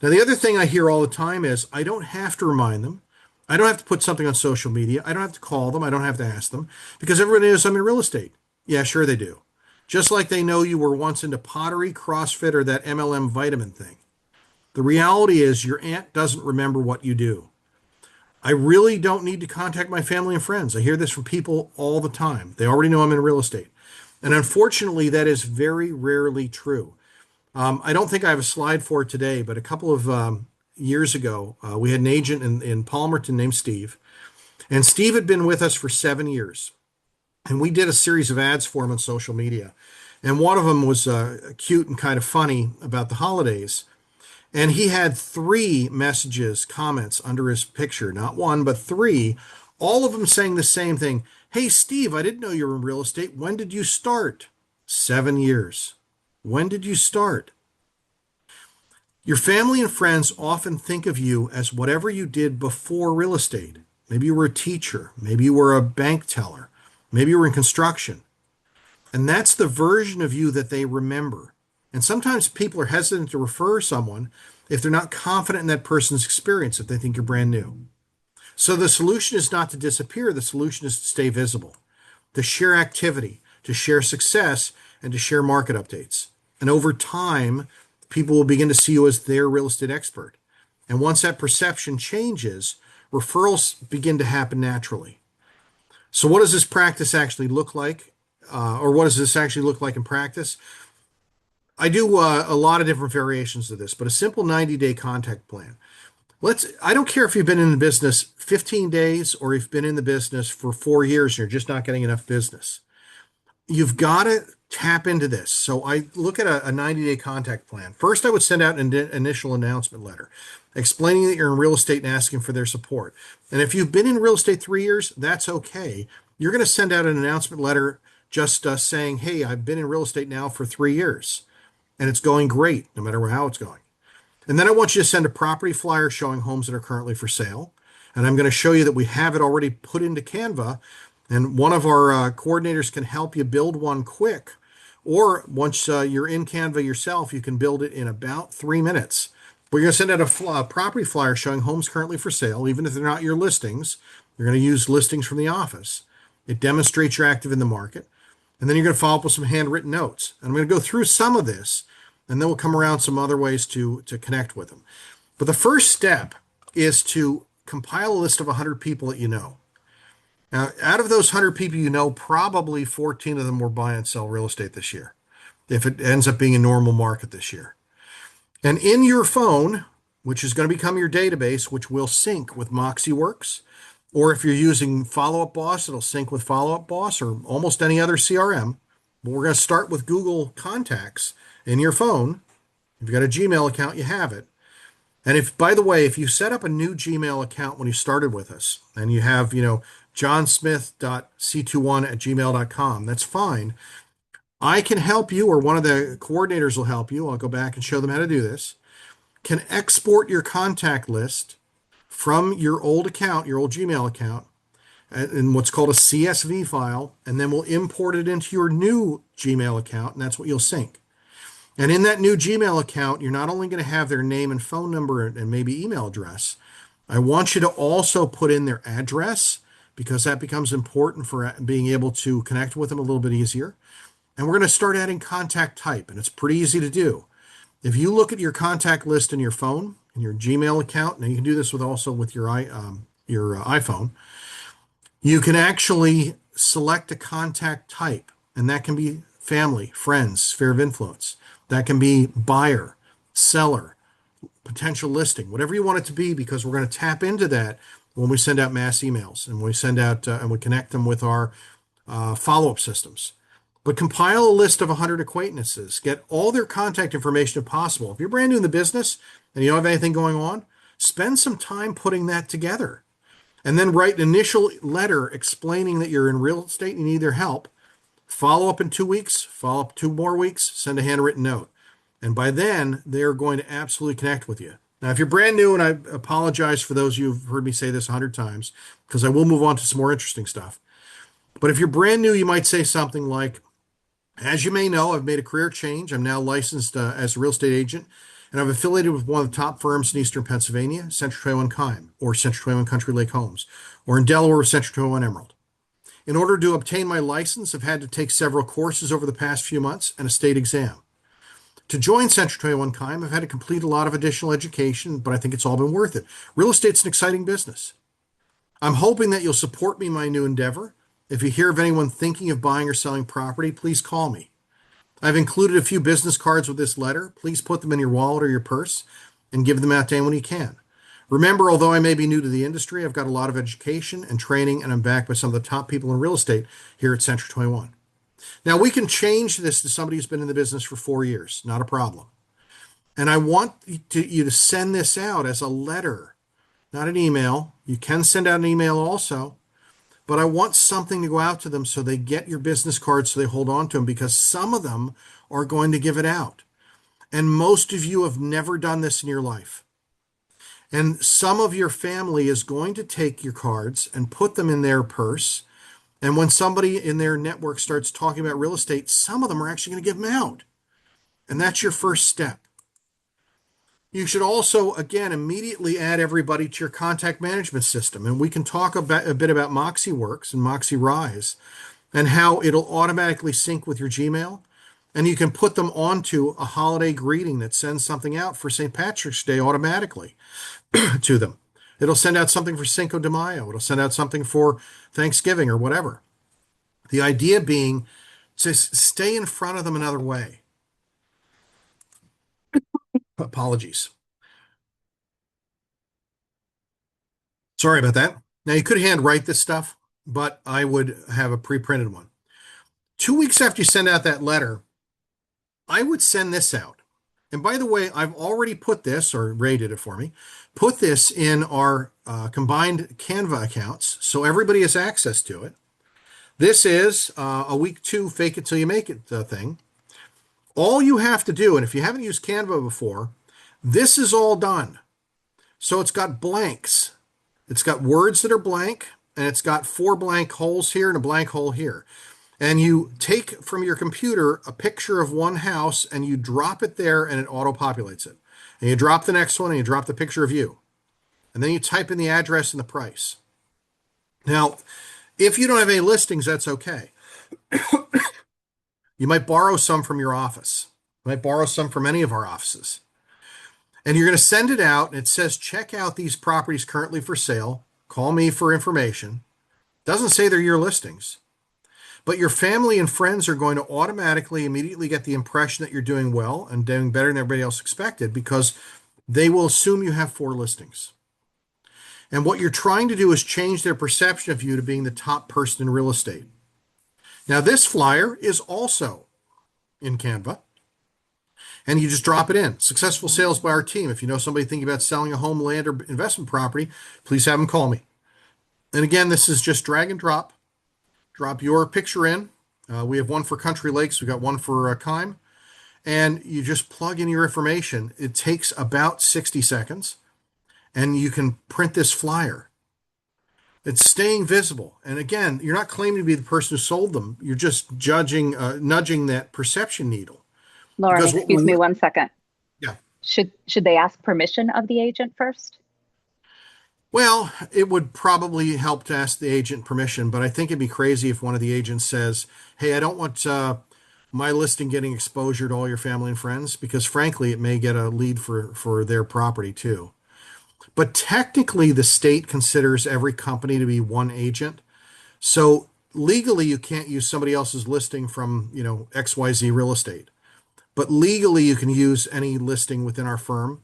Now, the other thing I hear all the time is I don't have to remind them. I don't have to put something on social media. I don't have to call them. I don't have to ask them because everybody knows I'm in real estate. Yeah, sure they do. Just like they know you were once into pottery, CrossFit, or that MLM vitamin thing. The reality is your aunt doesn't remember what you do. I really don't need to contact my family and friends. I hear this from people all the time. They already know I'm in real estate. And unfortunately, that is very rarely true. I don't think I have a slide for it today, but a couple of years ago, we had an agent in Palmerton named Steve. And Steve had been with us for 7 years. And we did a series of ads for him on social media. And one of them was cute and kind of funny about the holidays. And he had 3 messages, comments under his picture, not one, but 3, all of them saying the same thing. Hey, Steve, I didn't know you were in real estate. When did you start? 7 years. When did you start? Your family and friends often think of you as whatever you did before real estate. Maybe you were a teacher. Maybe you were a bank teller. Maybe you were in construction. And that's the version of you that they remember. And sometimes people are hesitant to refer someone if they're not confident in that person's experience, if they think you're brand new. So the solution is not to disappear. The solution is to stay visible, to share activity, to share success, and to share market updates. And over time, people will begin to see you as their real estate expert. And once that perception changes, referrals begin to happen naturally. So what does this practice actually look like? Or what does this actually look like in practice? I do a lot of different variations of this, but a simple 90-day contact plan. I don't care if you've been in the business 15 days or you've been in the business for 4 years and you're just not getting enough business. You've got to tap into this. So I look at a 90-day contact plan. First, I would send out an initial announcement letter explaining that you're in real estate and asking for their support. And if you've been in real estate 3 years, that's okay. You're going to send out an announcement letter just saying, hey, I've been in real estate now for 3 years and it's going great no matter how it's going. And then I want you to send a property flyer showing homes that are currently for sale. And I'm going to show you that we have it already put into Canva. And one of our coordinators can help you build one quick. Or once you're in Canva yourself, you can build it in about 3 minutes. We're going to send out a property flyer showing homes currently for sale, even if they're not your listings. You're going to use listings from the office. It demonstrates you're active in the market. And then you're going to follow up with some handwritten notes. And I'm going to go through some of this, and then we'll come around some other ways to connect with them. But the first step is to compile a list of 100 people that you know. Now, out of those 100 people you know, probably 14 of them will buy and sell real estate this year, if it ends up being a normal market this year. And in your phone, which is going to become your database, which will sync with MoxieWorks, or if you're using Follow Up Boss, it'll sync with Follow Up Boss or almost any other CRM. But we're going to start with Google Contacts in your phone. If you've got a Gmail account, you have it. And if, by the way, if you set up a new Gmail account when you started with us and you have, johnsmith.c21@gmail.com, that's fine. I can help you, or one of the coordinators will help you. I'll go back and show them how to do this. Can export your contact list from your old account, your old Gmail account, in what's called a CSV file, and then we'll import it into your new Gmail account, and that's what you'll sync. And in that new Gmail account, you're not only going to have their name and phone number and maybe email address. I want you to also put in their address because that becomes important for being able to connect with them a little bit easier. And we're going to start adding contact type, and it's pretty easy to do. If you look at your contact list in your phone, in your Gmail account, and you can do this also with your iPhone, you can actually select a contact type, and that can be family, friends, sphere of influence. That can be buyer, seller, potential listing, whatever you want it to be, because we're going to tap into that when we send out mass emails and we send out and we connect them with our follow-up systems. But compile a list of 100 acquaintances. Get all their contact information if possible. If you're brand new in the business and you don't have anything going on, spend some time putting that together. And then write an initial letter explaining that you're in real estate and you need their help. Follow up in 2 weeks, follow up 2 more weeks, send a handwritten note. And by then, they're going to absolutely connect with you. Now, if you're brand new, and I apologize for those of you who've heard me say this 100 times, because I will move on to some more interesting stuff. But if you're brand new, you might say something like, as you may know, I've made a career change. I'm now licensed as a real estate agent, and I'm affiliated with one of the top firms in Eastern Pennsylvania, Century 21 Keim, or Century 21 Country Lake Homes, or in Delaware with Century 21 Emerald. In order to obtain my license, I've had to take several courses over the past few months and a state exam. To join Century 21 Keim, I've had to complete a lot of additional education, but I think it's all been worth it. Real estate's an exciting business. I'm hoping that you'll support me in my new endeavor. If you hear of anyone thinking of buying or selling property, please call me. I've included a few business cards with this letter. Please put them in your wallet or your purse and give them out to anyone you can. Remember, although I may be new to the industry, I've got a lot of education and training, and I'm backed by some of the top people in real estate here at Century 21. Now, we can change this to somebody who's been in the business for 4 years, not a problem. And I want you to send this out as a letter, not an email. You can send out an email also, but I want something to go out to them so they get your business card so they hold on to them, because some of them are going to give it out. And most of you have never done this in your life. And some of your family is going to take your cards and put them in their purse. And when somebody in their network starts talking about real estate, some of them are actually going to give them out. And that's your first step. You should also, again, immediately add everybody to your contact management system. And we can talk a bit about MoxieWorks and MoxieRise and how it'll automatically sync with your Gmail. And you can put them onto a holiday greeting that sends something out for St. Patrick's Day automatically to them. It'll send out something for Cinco de Mayo. It'll send out something for Thanksgiving or whatever. The idea being to stay in front of them another way. Apologies. Sorry about that. Now, you could handwrite this stuff, but I would have a pre-printed one. 2 weeks after you send out that letter, I would send this out. And by the way, I've already put this, or Ray did it for me, put this in our combined Canva accounts so everybody has access to it. This is a week 2 fake it till you make it thing. All you have to do, and if you haven't used Canva before, This is all done. So it's got blanks. It's got words that are blank, and it's got 4 blank holes here and a blank hole here. And you take from your computer a picture of one house and you drop it there and it auto populates it. And you drop the next one and you drop the picture of you. And then you type in the address and the price. Now, if you don't have any listings, that's okay. You might borrow some from your office. You might borrow some from any of our offices. And you're going to send it out, and it says, check out these properties currently for sale. Call me for information. Doesn't say they're your listings. But your family and friends are going to automatically, immediately get the impression that you're doing well and doing better than everybody else expected because they will assume you have 4 listings. And what you're trying to do is change their perception of you to being the top person in real estate. Now, this flyer is also in Canva, and you just drop it in. Successful sales by our team. If you know somebody thinking about selling a home, land, or investment property, please have them call me. And again, this is just drag and drop. Drop your picture in. We have one for Country Lakes. We got one for Kime. And you just plug in your information. It takes about 60 seconds, and you can print this flyer. It's staying visible. And again, you're not claiming to be the person who sold them. You're just judging, nudging that perception needle. Lauren, Because excuse me 1 second. yeah. Should they ask permission of the agent first? Well, it would probably help to ask the agent permission, but I think it'd be crazy if one of the agents says, hey, I don't want my listing getting exposure to all your family and friends, because frankly, it may get a lead for their property too. But technically, the state considers every company to be one agent. So legally, you can't use somebody else's listing from, XYZ Real Estate. But legally, you can use any listing within our firm.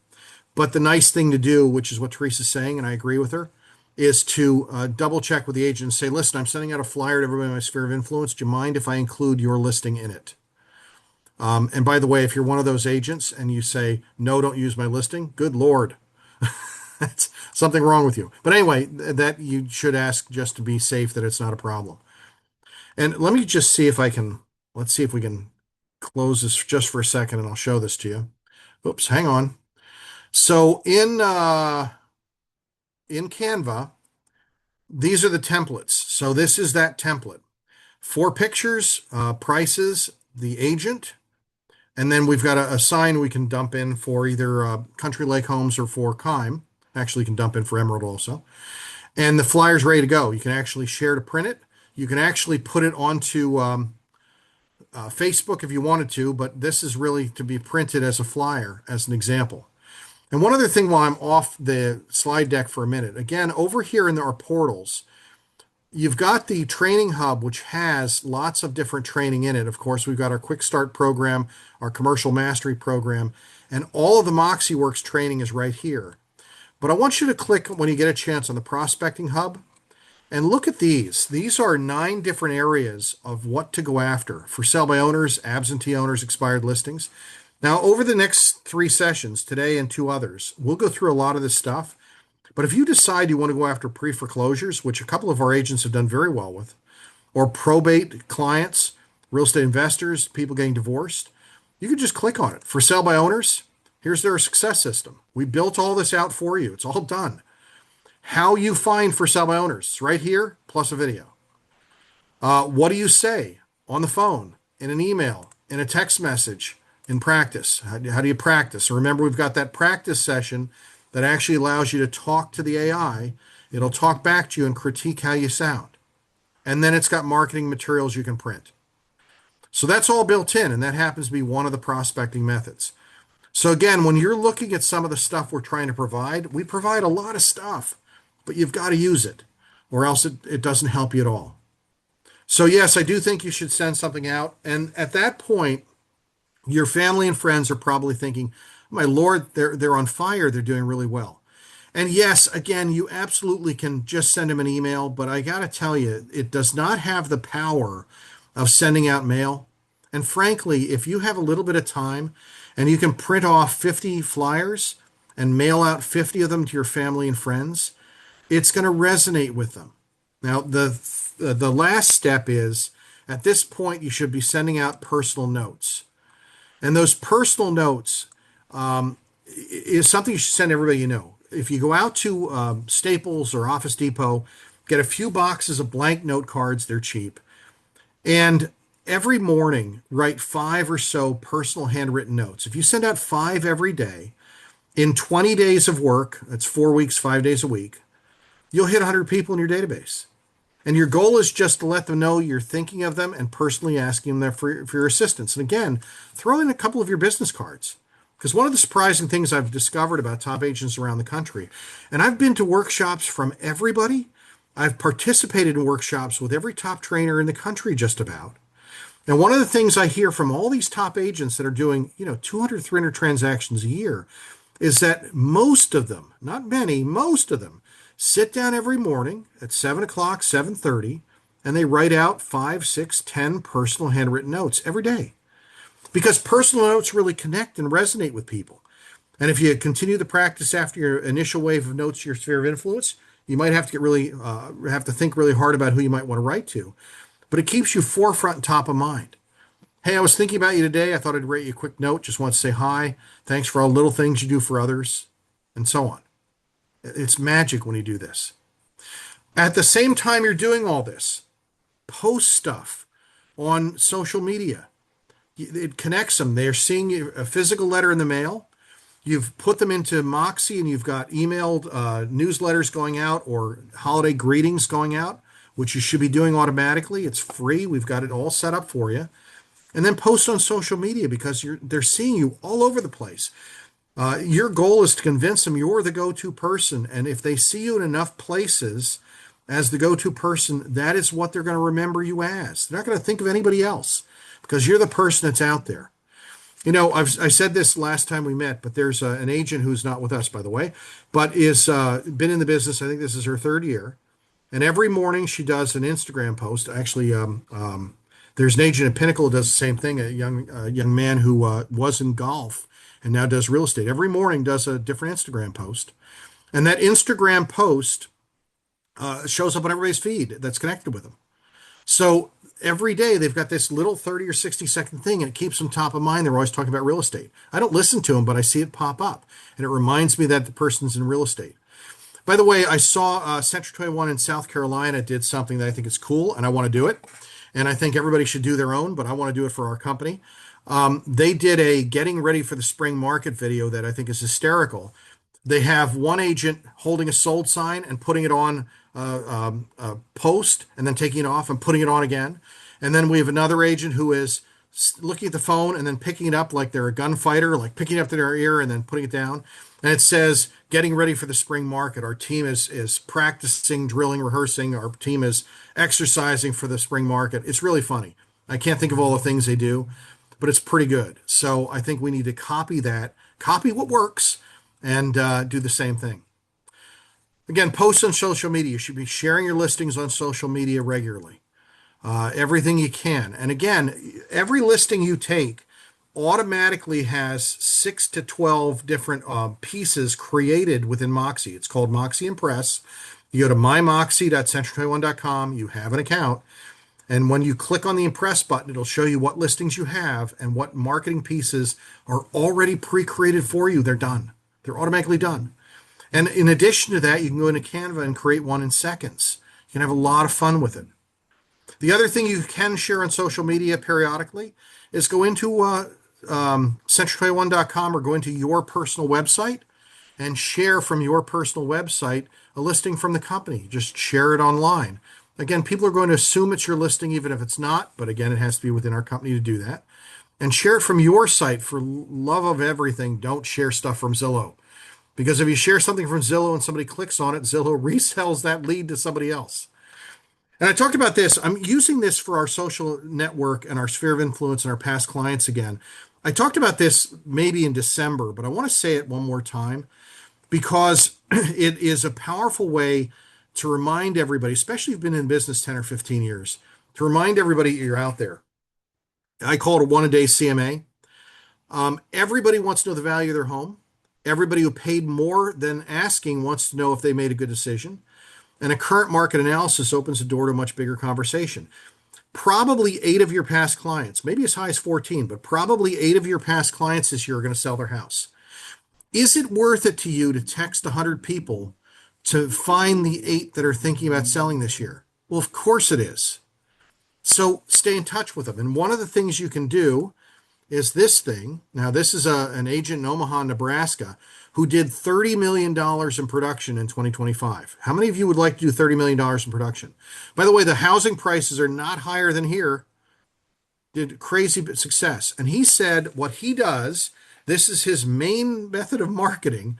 But the nice thing to do, which is what Teresa's saying, and I agree with her, is to double check with the agent and say, listen, I'm sending out a flyer to everybody in my sphere of influence. Do you mind if I include your listing in it? And by the way, if you're one of those agents and you say, no, don't use my listing, good Lord. That's something wrong with you. But anyway, that you should ask just to be safe that it's not a problem. And let me just see if let's see if we can close this just for a second and I'll show this to you. Oops, hang on. So in Canva, these are the templates. So this is that template. 4 pictures, prices, the agent, and then we've got a sign we can dump in for either Country Lake Homes or for Kime. Actually, you can dump in for Emerald also. And the flyer's ready to go. You can actually share to print it. You can actually put it onto Facebook if you wanted to, but this is really to be printed as a flyer, as an example. And one other thing while I'm off the slide deck for a minute, again, over here in our portals, you've got the training hub, which has lots of different training in it. Of course, we've got our quick start program, our commercial mastery program, and all of the MoxieWorks training is right here. But I want you to click when you get a chance on the prospecting hub and look at these. These are 9 different areas of what to go after for sell by owners, absentee owners, expired listings. Now, over the next 3 sessions, today and 2 others, we'll go through a lot of this stuff. But if you decide you want to go after pre-foreclosures, which a couple of our agents have done very well with, or probate clients, real estate investors, people getting divorced, you can just click on it. For sale by owners, here's their success system. We built all this out for you. It's all done. How you find for sale by owners, it's right here, plus a video. What do you say on the phone, in an email, in a text message, in practice? How do you practice? So remember, we've got that practice session that actually allows you to talk to the AI. It'll talk back to you and critique how you sound. And then it's got marketing materials you can print. So that's all built in, and that happens to be one of the prospecting methods. So again, when you're looking at some of the stuff we're trying to provide, we provide a lot of stuff, but you've got to use it, or else it doesn't help you at all. So yes, I do think you should send something out. And at that point, your family and friends are probably thinking, my Lord, they're on fire. They're doing really well. And yes, again, you absolutely can just send them an email, but I got to tell you, it does not have the power of sending out mail. And frankly, if you have a little bit of time and you can print off 50 flyers and mail out 50 of them to your family and friends, it's going to resonate with them. Now, the last step is, at this point, you should be sending out personal notes. And those personal notes, is something you should send everybody you know. If you go out to Staples or Office Depot, get a few boxes of blank note cards, they're cheap. And every morning, write five or so personal handwritten notes. If you send out five every day, in 20 days of work, that's 4 weeks, 5 days a week, you'll hit 100 people in your database. And your goal is just to let them know you're thinking of them and personally asking them for your assistance. And again, throw in a couple of your business cards. Because one of the surprising things I've discovered about top agents around the country, and I've been to workshops from everybody, I've participated in workshops with every top trainer in the country just about. And one of the things I hear from all these top agents that are doing, 200, 300 transactions a year is that most of them, not many, most of them sit down every morning at 7 o'clock, 7:30, and they write out 5, 6, 10 personal handwritten notes every day. Because personal notes really connect and resonate with people. And if you continue the practice after your initial wave of notes, your sphere of influence, you might have to have to think really hard about who you might want to write to. But it keeps you forefront and top of mind. Hey, I was thinking about you today. I thought I'd write you a quick note. Just want to say hi. Thanks for all the little things you do for others, and so on. It's magic when you do this. At the same time you're doing all this, post stuff on social media. It connects them. They're seeing a physical letter in the mail. You've put them into Moxie and you've got emailed newsletters going out or holiday greetings going out, which you should be doing automatically. It's free. We've got it all set up for you. And then post on social media because they're seeing you all over the place. Your goal is to convince them you're the go-to person. And if they see you in enough places as the go-to person, that is what they're going to remember you as. They're not going to think of anybody else because you're the person that's out there. I said this last time we met, but there's an agent who's not with us, by the way, but is been in the business. I think this is her third year. And every morning she does an Instagram post. Actually, there's an agent at Pinnacle who does the same thing, a young man who was in golf and now does real estate. Every morning does a different Instagram post. And that Instagram post shows up on everybody's feed that's connected with them. So every day they've got this little 30 or 60-second thing, and it keeps them top of mind. They're always talking about real estate. I don't listen to them, but I see it pop up, and it reminds me that the person's in real estate. By the way, I saw Century 21 in South Carolina did something that I think is cool, and I want to do it. And I think everybody should do their own, but I want to do it for our company. They did a getting ready for the spring market video that I think is hysterical. They have one agent holding a sold sign and putting it on a post and then taking it off and putting it on again. And then we have another agent who is looking at the phone and then picking it up like they're a gunfighter, like picking it up to their ear and then putting it down. And it says, getting ready for the spring market. Our team is practicing, drilling, rehearsing. Our team is exercising for the spring market. It's really funny. I can't think of all the things they do, but it's pretty good. So I think we need to copy that, copy what works, and do the same thing. Again, post on social media. You should be sharing your listings on social media regularly. Everything you can. And again, every listing you take automatically has 6 to 12 different pieces created within Moxie. It's called Moxie Impress. You go to mymoxie.century21.com. You have an account. And when you click on the Impress button, it'll show you what listings you have and what marketing pieces are already pre-created for you. They're done. They're automatically done. And in addition to that, you can go into Canva and create one in seconds. You can have a lot of fun with it. The other thing you can share on social media periodically is go into century21.com or go into your personal website and share from your personal website a listing from the company. Just share it online. Again, people are going to assume it's your listing even if it's not, but again, it has to be within our company to do that. And share it from your site. For love of everything, don't share stuff from Zillow. Because if you share something from Zillow and somebody clicks on it, Zillow resells that lead to somebody else. And I talked about this. I'm using this for our social network and our sphere of influence and our past clients again. I talked about this maybe in December, but I want to say it one more time because it is a powerful way to remind everybody, especially if you've been in business 10 or 15 years, to remind everybody you're out there. I call it a one-a-day CMA. Everybody wants to know the value of their home. Everybody who paid more than asking wants to know if they made a good decision. And a current market analysis opens the door to a much bigger conversation. Probably 8 of your past clients, maybe as high as 14, but probably 8 of your past clients this year are going to sell their house. Is it worth it to you to text 100 people to find the 8 that are thinking about selling this year? Well, of course it is. So stay in touch with them. And one of the things you can do is this thing. Now, this is an agent in Omaha, Nebraska, who did $30 million in production in 2025. How many of you would like to do $30 million in production? By the way, the housing prices are not higher than here. Did crazy success. And he said what he does, this is his main method of marketing,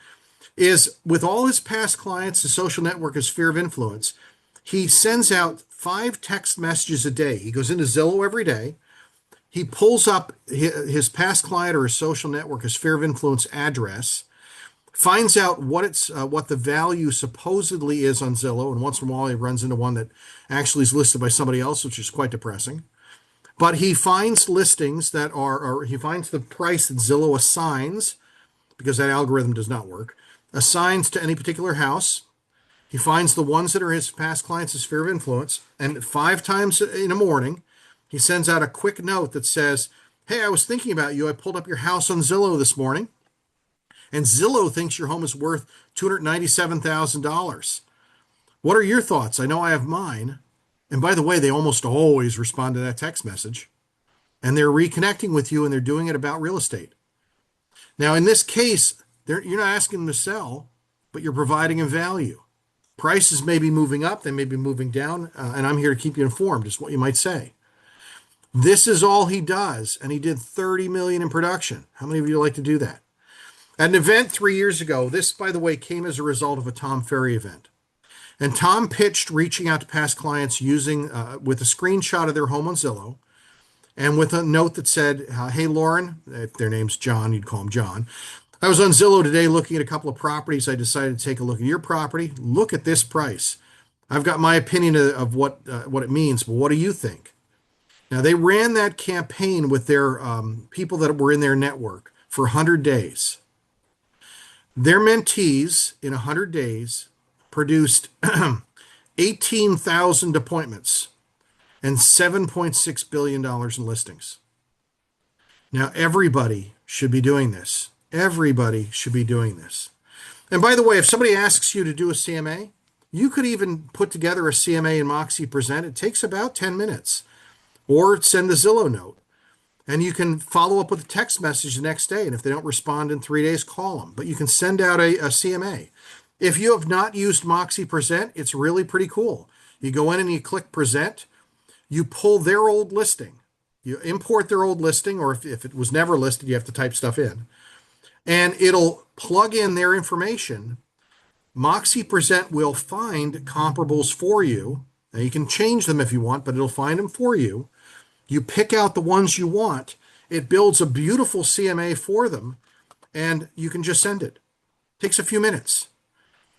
is with all his past clients, the social network, his sphere of influence, he sends out 5 text messages a day. He goes into Zillow every day. He pulls up his past client or his social network, his sphere of influence address, finds out what the value supposedly is on Zillow, and once in a while he runs into one that actually is listed by somebody else, which is quite depressing. But he finds listings that are, or he finds the price that Zillow assigns, because that algorithm does not work, assigns to any particular house. He finds the ones that are his past clients' sphere of influence, and 5 times in the morning, he sends out a quick note that says, "Hey, I was thinking about you. I pulled up your house on Zillow this morning, and Zillow thinks your home is worth $297,000. What are your thoughts? I know I have mine." And by the way, they almost always respond to that text message, and they're reconnecting with you, and they're doing it about real estate. Now, in this case, you're not asking them to sell, but you're providing a value. Prices may be moving up, they may be moving down, and I'm here to keep you informed, is what you might say. This is all he does, and he did 30 million in production. How many of you like to do that? At an event 3 years ago, this, by the way, came as a result of a Tom Ferry event. And Tom pitched reaching out to past clients using with a screenshot of their home on Zillow, and with a note that said, "Hey, Lauren," if their name's John, you'd call him John. "I was on Zillow today looking at a couple of properties. I decided to take a look at your property. Look at this price. I've got my opinion of what it means, but what do you think?" Now, they ran that campaign with their people that were in their network for 100 days. Their mentees in 100 days produced 18,000 appointments and $7.6 billion in listings. Now, everybody should be doing this. Everybody should be doing this. And by the way, if somebody asks you to do a CMA, you could even put together a CMA in Moxie Present. It takes about 10 minutes. Or send the Zillow note. And you can follow up with a text message the next day. And if they don't respond in 3 days, call them. But you can send out a CMA. If you have not used Moxie Present, it's really pretty cool. You go in and you click Present. You pull their old listing. You import their old listing, or if it was never listed, you have to type stuff in. And it'll plug in their information. Moxie Present will find comparables for you. Now, you can change them if you want, but it'll find them for you. You pick out the ones you want. It builds a beautiful CMA for them, and you can just send it. Takes a few minutes.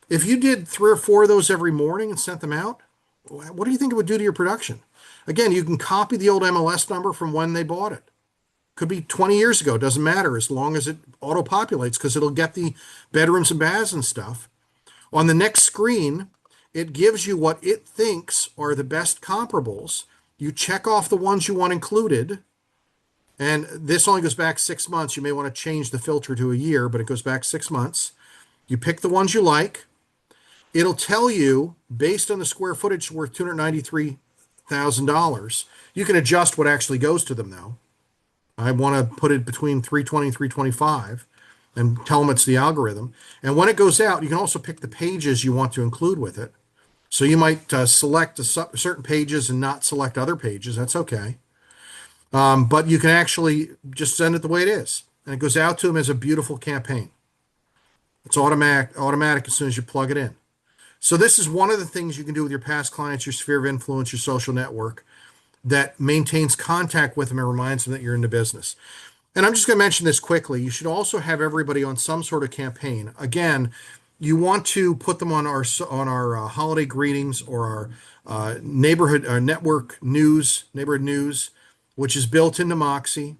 If you did 3 or 4 of those every morning and sent them out, what do you think it would do to your production? Again, you can copy the old MLS number from when they bought it. Could be 20 years ago. Doesn't matter as long as it auto-populates, because it'll get the bedrooms and baths and stuff. On the next screen, it gives you what it thinks are the best comparables. You check off the ones you want included. And this only goes back 6 months. You may want to change the filter to a year, but it goes back 6 months. You pick the ones you like. It'll tell you, based on the square footage worth $293,000, you can adjust what actually goes to them now. I want to put it between 320 and 325 and tell them it's the algorithm. And when it goes out, you can also pick the pages you want to include with it. So you might select certain pages and not select other pages. That's okay. But you can actually just send it the way it is. And it goes out to them as a beautiful campaign. It's automatic as soon as you plug it in. So this is one of the things you can do with your past clients, your sphere of influence, your social network, that maintains contact with them and reminds them that you're in the business. And I'm just going to mention this quickly. You should also have everybody on some sort of campaign. Again, you want to put them on our holiday greetings or our neighborhood neighborhood news, which is built into Moxie,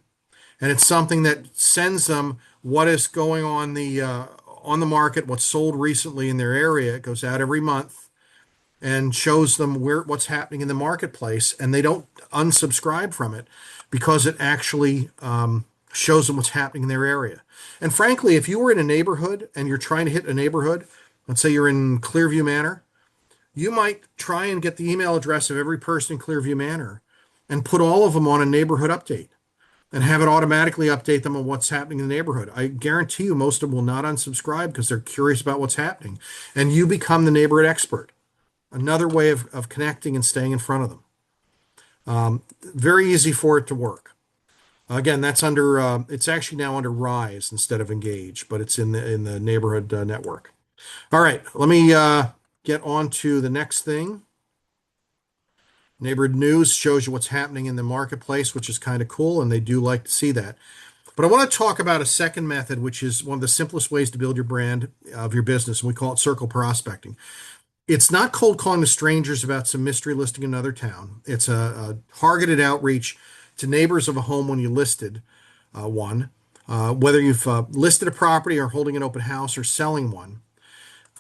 and it's something that sends them what is going on the market, what's sold recently in their area. It goes out every month and shows them what's happening in the marketplace, and they don't unsubscribe from it because it actually shows them what's happening in their area. And frankly, if you were in a neighborhood and you're trying to hit a neighborhood, let's say you're in Clearview Manor, you might try and get the email address of every person in Clearview Manor and put all of them on a neighborhood update and have it automatically update them on what's happening in the neighborhood. I guarantee you most of them will not unsubscribe because they're curious about what's happening. And you become the neighborhood expert. Another way of connecting and staying in front of them. Very easy for it to work. Again, that's under, it's actually now under Rise instead of Engage, but it's in the neighborhood network. All right, let me get on to the next thing. Neighborhood News shows you what's happening in the marketplace, which is kind of cool, and they do like to see that. But I want to talk about a second method, which is one of the simplest ways to build your brand of your business, and we call it circle prospecting. It's not cold calling to strangers about some mystery listing in another town. It's a targeted outreach to neighbors of a home when you listed one, whether you've listed a property or holding an open house or selling one.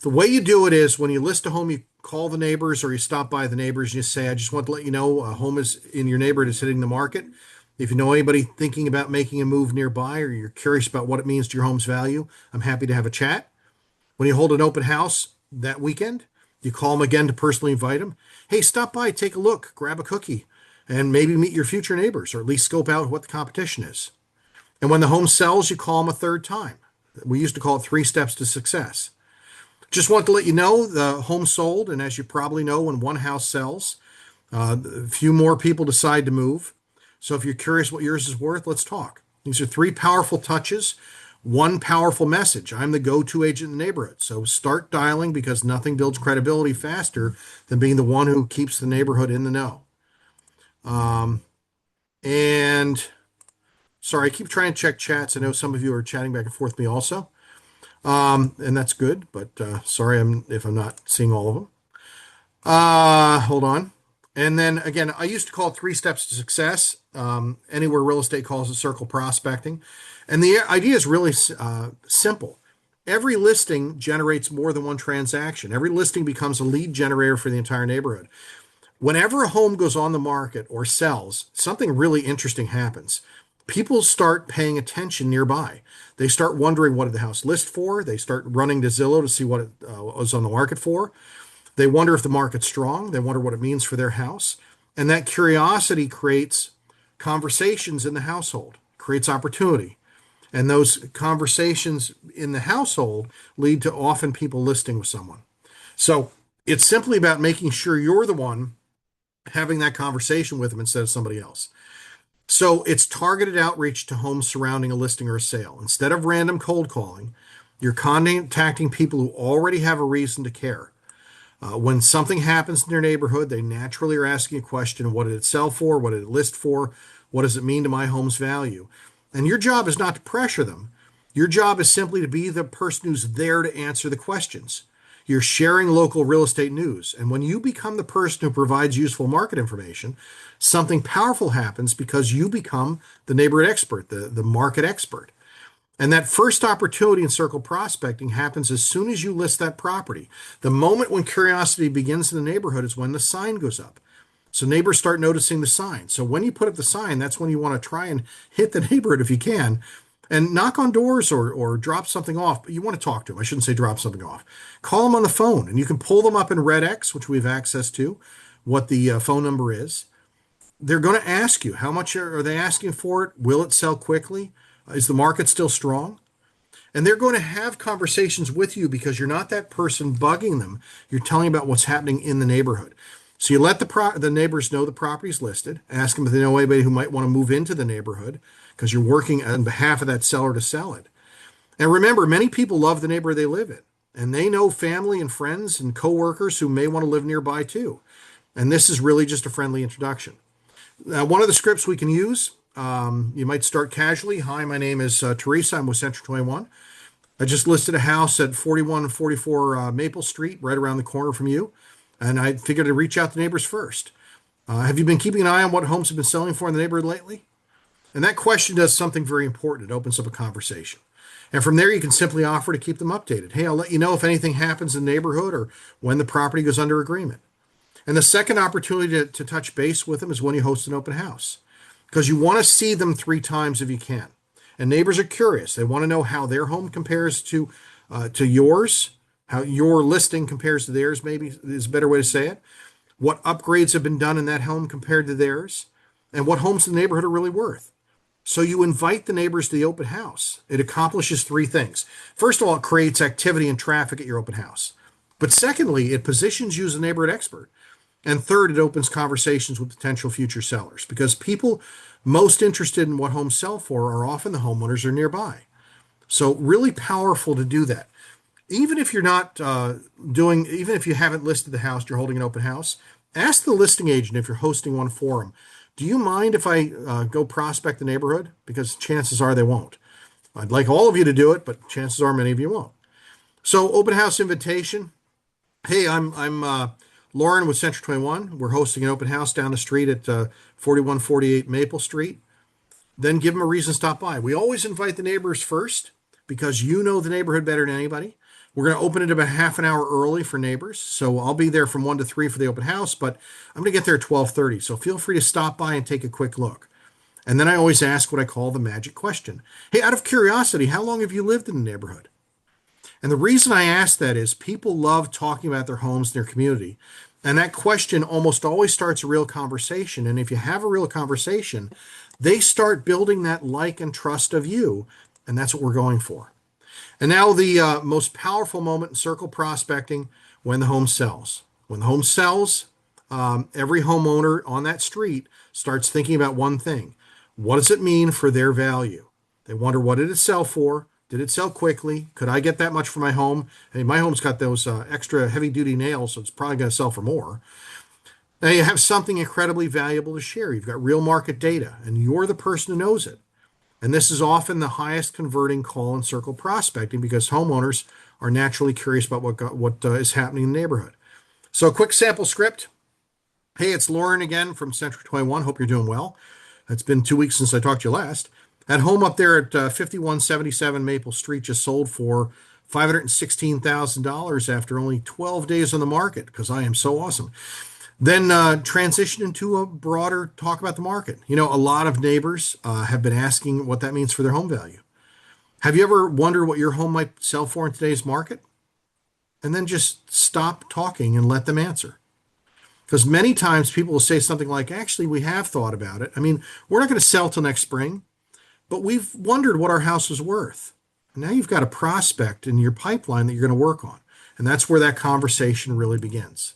The way you do it is when you list a home, you call the neighbors or you stop by the neighbors and you say, I just want to let you know a home is in your neighborhood is hitting the market. If you know anybody thinking about making a move nearby or you're curious about what it means to your home's value, I'm happy to have a chat. When you hold an open house that weekend, you call them again to personally invite them. Hey, stop by, take a look, grab a cookie, and maybe meet your future neighbors or at least scope out what the competition is. And when the home sells, you call them a third time. We used to call it 3 steps to success. Just want to let you know the home sold, and as you probably know, when one house sells, a few more people decide to move. So if you're curious what yours is worth, let's talk. These are 3 powerful touches, 1 powerful message. I'm the go-to agent in the neighborhood. So start dialing because nothing builds credibility faster than being the one who keeps the neighborhood in the know. And sorry, I keep trying to check chats. I know some of you are chatting back and forth with me also. And that's good, but sorry if I'm not seeing all of them. Hold on. And then again, I used to call it 3 steps to success. Anywhere real estate calls it circle prospecting. And the idea is really simple. Every listing generates more than 1 transaction. Every listing becomes a lead generator for the entire neighborhood. Whenever a home goes on the market or sells, something really interesting happens. People start paying attention nearby. They start wondering what did the house list for. They start running to Zillow to see what it was on the market for. They wonder if the market's strong. They wonder what it means for their house. And that curiosity creates conversations in the household, creates opportunity. And those conversations in the household lead to often people listing with someone. So it's simply about making sure you're the one having that conversation with them instead of somebody else. So it's targeted outreach to homes surrounding a listing or a sale. Instead of random cold calling, you're contacting people who already have a reason to care. When something happens in their neighborhood, they naturally are asking a question, what did it sell for? What did it list for? What does it mean to my home's value? And your job is not to pressure them. Your job is simply to be the person who's there to answer the questions. You're sharing local real estate news. And when you become the person who provides useful market information, something powerful happens because you become the neighborhood expert, the market expert. And that first opportunity in circle prospecting happens as soon as you list that property. The moment when curiosity begins in the neighborhood is when the sign goes up. So neighbors start noticing the sign. So when you put up the sign, that's when you want to try and hit the neighborhood if you can and knock on doors or drop something off. But you want to talk to them. I shouldn't say drop something off. Call them on the phone and you can pull them up in RedX, which we have access to, what the phone number is. They're going to ask you, how much are they asking for it? Will it sell quickly? Is the market still strong? And they're going to have conversations with you because you're not that person bugging them. You're telling about what's happening in the neighborhood. So you let the neighbors know the property's listed. Ask them if they know anybody who might want to move into the neighborhood because you're working on behalf of that seller to sell it. And remember, many people love the neighborhood they live in. And they know family and friends and coworkers who may want to live nearby too. And this is really just a friendly introduction. Now, one of the scripts we can use, you might start casually. Hi, my name is Teresa. I'm with Central 21. I just listed a house at 4144 Maple Street, right around the corner from you. And I figured to reach out to neighbors first. Have you been keeping an eye on what homes have been selling for in the neighborhood lately? And that question does something very important. It opens up a conversation. And from there, you can simply offer to keep them updated. Hey, I'll let you know if anything happens in the neighborhood or when the property goes under agreement. And the second opportunity to touch base with them is when you host an open house, because you want to see them 3 times if you can. And neighbors are curious. They want to know how their home compares to yours, how your listing compares to theirs, maybe is a better way to say it. What upgrades have been done in that home compared to theirs, and what homes in the neighborhood are really worth. So you invite the neighbors to the open house. It accomplishes three things. First of all, it creates activity and traffic at your open house. But secondly, it positions you as a neighborhood expert. And third, it opens conversations with potential future sellers because people most interested in what homes sell for are often the homeowners are nearby. So really powerful to do that. Even if you're not even if you haven't listed the house, you're holding an open house, ask the listing agent if you're hosting one for them. Do you mind if I go prospect the neighborhood? Because chances are they won't. I'd like all of you to do it, but chances are many of you won't. So open house invitation. Hey, I'm Lauren with Century 21. We're hosting an open house down the street at 4148 Maple Street. Then give them a reason to stop by. We always invite the neighbors first because you know the neighborhood better than anybody. We're going to open it about half an hour early for neighbors. So I'll be there from 1 to 3 for the open house, but I'm going to get there at 12:30. So feel free to stop by and take a quick look. And then I always ask what I call the magic question. Hey, out of curiosity, how long have you lived in the neighborhood? And the reason I ask that is people love talking about their homes and their community. And that question almost always starts a real conversation. And if you have a real conversation, they start building that like and trust of you. And that's what we're going for. And now the most powerful moment in circle prospecting, when the home sells. When the home sells, every homeowner on that street starts thinking about one thing. What does it mean for their value? They wonder, what did it sell for? Did it sell quickly? Could I get that much for my home? Hey, my home's got those extra heavy-duty nails, so it's probably going to sell for more. Now you have something incredibly valuable to share. You've got real market data, and you're the person who knows it. And this is often the highest converting call in circle prospecting because homeowners are naturally curious about what is happening in the neighborhood. So a quick sample script. Hey, it's Lauren again from Century 21. Hope you're doing well. It's been 2 weeks since I talked to you last. At home up there at 5177 Maple Street just sold for $516,000 after only 12 days on the market because I am so awesome. Then transition into a broader talk about the market. You know, a lot of neighbors have been asking what that means for their home value. Have you ever wondered what your home might sell for in today's market? And then just stop talking and let them answer. Because many times people will say something like, actually, we have thought about it. I mean, we're not going to sell till next spring, but we've wondered what our house is worth. And now you've got a prospect in your pipeline that you're going to work on. And that's where that conversation really begins.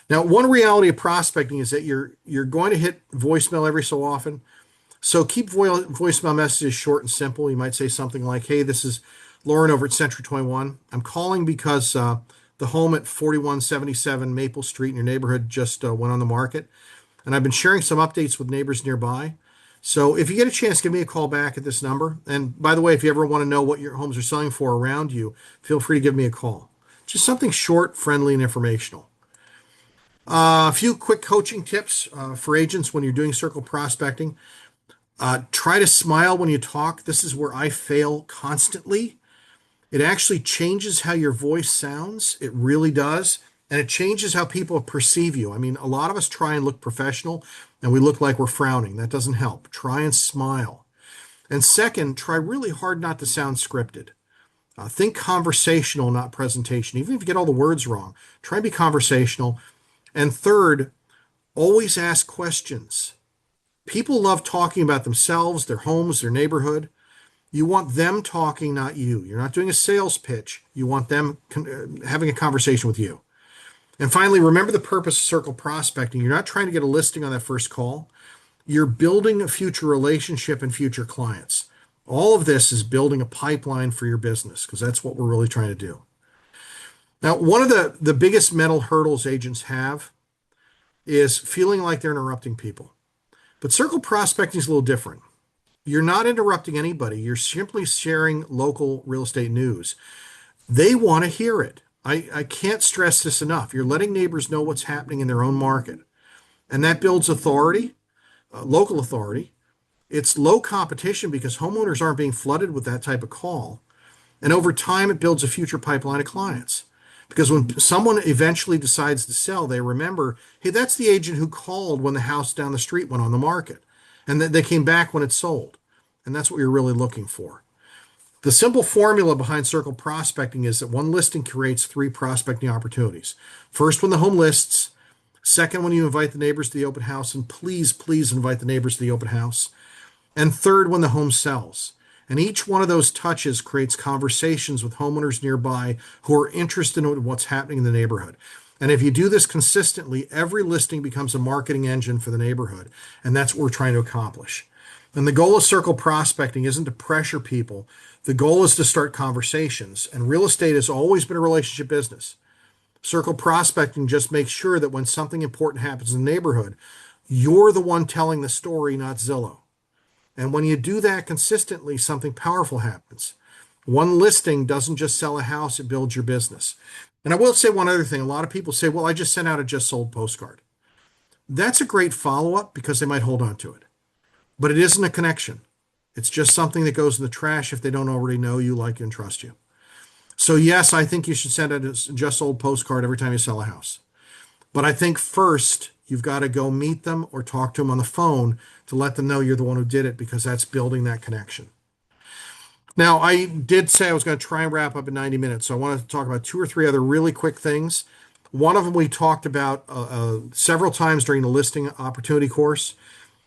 Now, one reality of prospecting is that you're going to hit voicemail every so often. So keep voicemail messages short and simple. You might say something like, hey, this is Lauren over at Century 21. I'm calling because the home at 4177 Maple Street in your neighborhood just went on the market. And I've been sharing some updates with neighbors nearby. So if you get a chance, give me a call back at this number. And by the way, if you ever want to know what your homes are selling for around you, feel free to give me a call. Just something short, friendly, and informational. A few quick coaching tips for agents when you're doing circle prospecting. Try to smile when you talk. This is where I fail constantly. It actually changes how your voice sounds. It really does. And it changes how people perceive you. I mean, a lot of us try and look professional and we look like we're frowning. That doesn't help. Try and smile. And second, try really hard not to sound scripted. Think conversational, not presentation. Even if you get all the words wrong, try and be conversational. And third, always ask questions. People love talking about themselves, their homes, their neighborhood. You want them talking, not you. You're not doing a sales pitch. You want them having a conversation with you. And finally, remember the purpose of circle prospecting. You're not trying to get a listing on that first call. You're building a future relationship and future clients. All of this is building a pipeline for your business because that's what we're really trying to do. Now, one of the biggest mental hurdles agents have is feeling like they're interrupting people. But circle prospecting is a little different. You're not interrupting anybody. You're simply sharing local real estate news. They want to hear it. I can't stress this enough. You're letting neighbors know what's happening in their own market. And that builds authority, local authority. It's low competition because homeowners aren't being flooded with that type of call. And over time, it builds a future pipeline of clients. Because when someone eventually decides to sell, they remember, hey, that's the agent who called when the house down the street went on the market. And that they came back when it sold. And that's what you're really looking for. The simple formula behind circle prospecting is that one listing creates three prospecting opportunities. First, when the home lists. Second, when you invite the neighbors to the open house, and please, please invite the neighbors to the open house. And third, when the home sells. And each one of those touches creates conversations with homeowners nearby who are interested in what's happening in the neighborhood. And if you do this consistently, every listing becomes a marketing engine for the neighborhood. And that's what we're trying to accomplish. And the goal of circle prospecting isn't to pressure people. The goal is to start conversations. And real estate has always been a relationship business. Circle prospecting just makes sure that when something important happens in the neighborhood, you're the one telling the story, not Zillow. And when you do that consistently, something powerful happens. One listing doesn't just sell a house, it builds your business. And I will say one other thing. A lot of people say, well, I just sent out a just sold postcard. That's a great follow-up because they might hold on to it. But it isn't a connection. It's just something that goes in the trash if they don't already know you, like you, and trust you. So yes, I think you should send out a just sold postcard every time you sell a house. But I think first, you've got to go meet them or talk to them on the phone to let them know you're the one who did it, because that's building that connection. Now, I did say I was going to try and wrap up in 90 minutes, so I wanted to talk about two or three other really quick things. One of them we talked about several times during the listing opportunity course,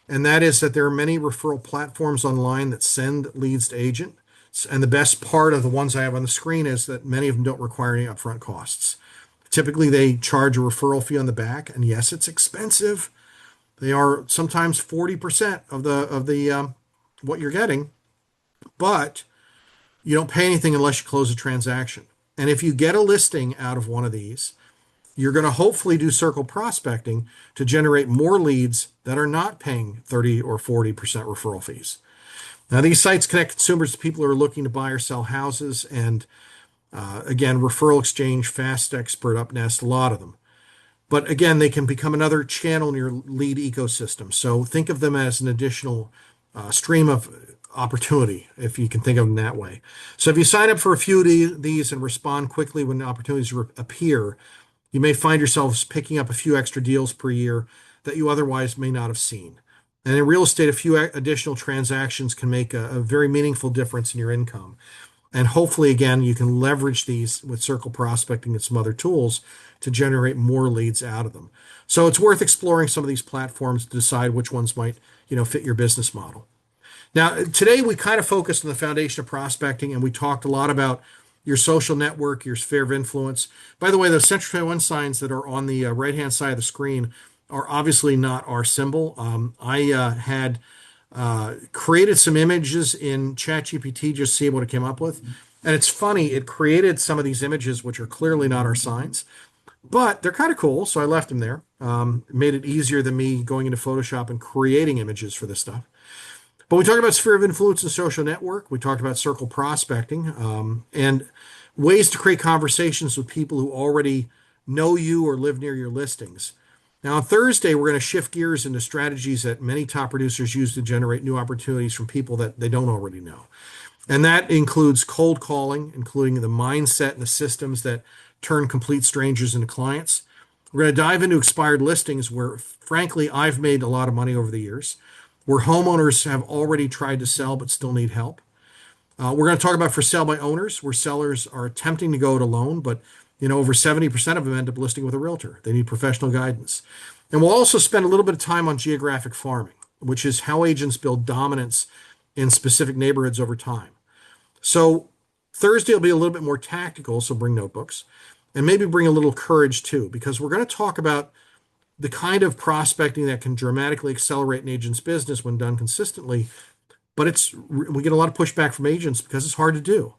and that is that there are many referral platforms online that send leads to agent. And the best part of the ones I have on the screen is that many of them don't require any upfront costs. Typically, they charge a referral fee on the back, and yes, it's expensive. They are sometimes 40% of the what you're getting, but you don't pay anything unless you close a transaction. And if you get a listing out of one of these, you're going to hopefully do circle prospecting to generate more leads that are not paying 30 or 40% referral fees. Now, these sites connect consumers to people who are looking to buy or sell houses, and again, Referral Exchange, Fast Expert, UpNest, a lot of them. But again, they can become another channel in your lead ecosystem. So think of them as an additional stream of opportunity, if you can think of them that way. So if you sign up for a few of these and respond quickly when opportunities appear, you may find yourselves picking up a few extra deals per year that you otherwise may not have seen. And in real estate, a few additional transactions can make a very meaningful difference in your income. And hopefully, again, you can leverage these with circle prospecting and some other tools to generate more leads out of them. So it's worth exploring some of these platforms to decide which ones might, fit your business model. Now, today we kind of focused on the foundation of prospecting, and we talked a lot about your social network, your sphere of influence. By the way, those Century 21 signs that are on the right-hand side of the screen are obviously not our symbol. I had created some images in ChatGPT just to see what it came up with. And it's funny, it created some of these images which are clearly not our signs, but they're kind of cool, so I left them there. It made it easier than me going into Photoshop and creating images for this stuff. But we talked about sphere of influence and social network. We talked about circle prospecting and ways to create conversations with people who already know you or live near your listings. Now, on Thursday, we're going to shift gears into strategies that many top producers use to generate new opportunities from people that they don't already know. And that includes cold calling, including the mindset and the systems that turn complete strangers into clients. We're going to dive into expired listings where, frankly, I've made a lot of money over the years, where homeowners have already tried to sell but still need help. We're going to talk about for sale by owners, where sellers are attempting to go it alone, but over 70% of them end up listing with a realtor. They need professional guidance. And we'll also spend a little bit of time on geographic farming, which is how agents build dominance in specific neighborhoods over time. So Thursday will be a little bit more tactical, so bring notebooks, and maybe bring a little courage too, because we're going to talk about the kind of prospecting that can dramatically accelerate an agent's business when done consistently. But we get a lot of pushback from agents because it's hard to do.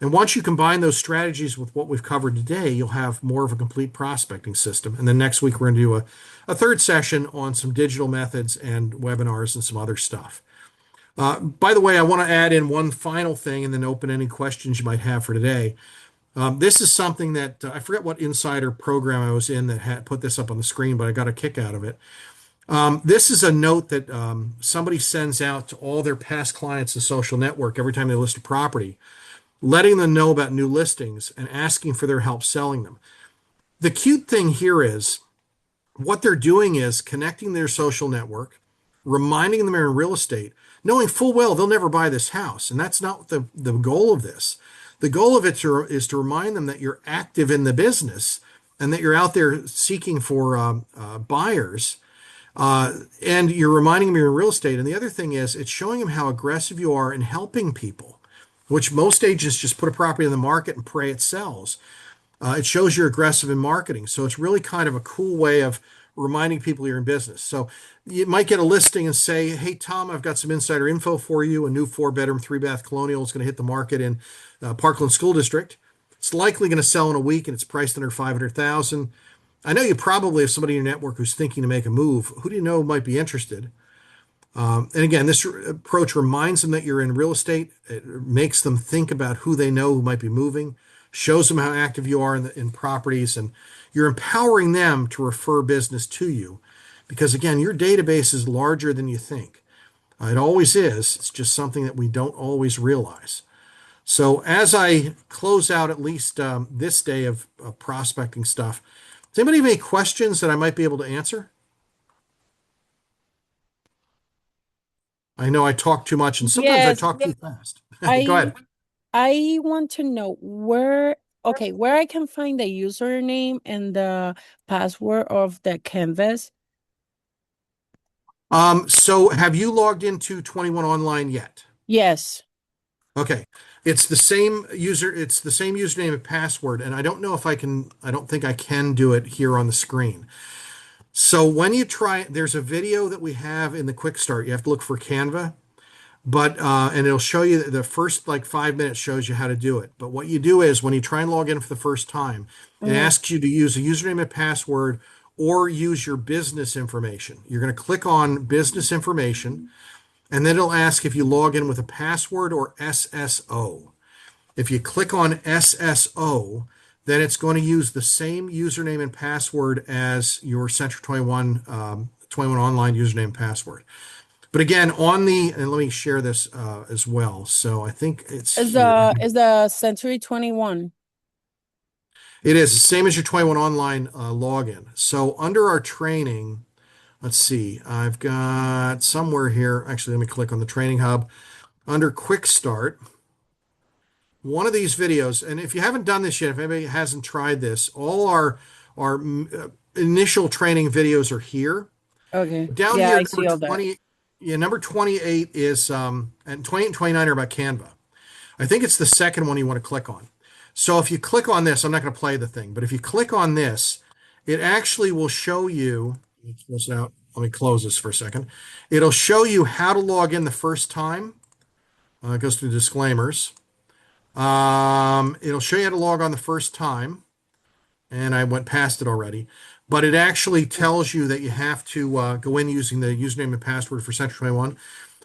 And once you combine those strategies with what we've covered today, you'll have more of a complete prospecting system. And then next week, we're going to do a third session on some digital methods and webinars and some other stuff. By the way, I want to add in one final thing and then open any questions you might have for today. This is something that I forget what insider program I was in that had put this up on the screen, but I got a kick out of it. This is a note that somebody sends out to all their past clients in social network every time they list a property, letting them know about new listings and asking for their help selling them. The cute thing here is what they're doing is connecting their social network, reminding them they're in real estate, knowing full well they'll never buy this house. And that's not the goal of this. The goal of it is to remind them that you're active in the business and that you're out there seeking for buyers. And you're reminding them you're in real estate. And the other thing is, it's showing them how aggressive you are in helping people, which most agents just put a property in the market and pray it sells. It shows you're aggressive in marketing. So it's really kind of a cool way of reminding people you're in business. So you might get a listing and say, hey, Tom, I've got some insider info for you. A new 4-bedroom, 3-bath colonial is going to hit the market in Parkland School District. It's likely going to sell in a week and it's priced under 500,000. I know you probably have somebody in your network who's thinking to make a move. Who do you know might be interested? And again, this approach reminds them that you're in real estate. It makes them think about who they know who might be moving, shows them how active you are in properties, and you're empowering them to refer business to you. Because again, your database is larger than you think. It always is. It's just something that we don't always realize. So as I close out at least this day of prospecting stuff, does anybody have any questions that I might be able to answer? I know I talk too much and sometimes I Yes, talk too fast. Go I ahead. I want to know where I can find the username and the password of the Canvas. So have you logged into 21 Online yet? Yes. Okay. It's the same username and password, and I don't know if I don't think I can do it here on the screen. So when you try, there's a video that we have in the quick start. You have to look for Canva, but and it'll show you the first like 5 minutes shows you how to do it. But what you do is when you try and log in for the first time, it Mhm. asks you to use a username and password or use your business information. You're going to click on business information, and then it'll ask if you log in with a password or SSO. If you click on SSO, then it's going to use the same username and password as your Century 21 21 Online username and password. But again, and let me share this as well. So I think it's Is here. the Century 21. It is the same as your 21 Online login. So under our training, let's see, I've got somewhere here. Actually, let me click on the training hub. Under Quick Start, one of these videos, and if you haven't done this yet, if anybody hasn't tried this, all our initial training videos are here. Okay. Down Yeah, here, I see number all that. 20, yeah, number 28 is, and 28 and 29 are about Canva. I think it's the second one you want to click on. So if you click on this, I'm not going to play the thing, but if you click on this, it actually will show you, let me close this for a second. It'll show you how to log in the first time. It goes through disclaimers. It'll show you how to log on the first time, and I went past it already. But it actually tells you that you have to go in using the username and password for Century 21.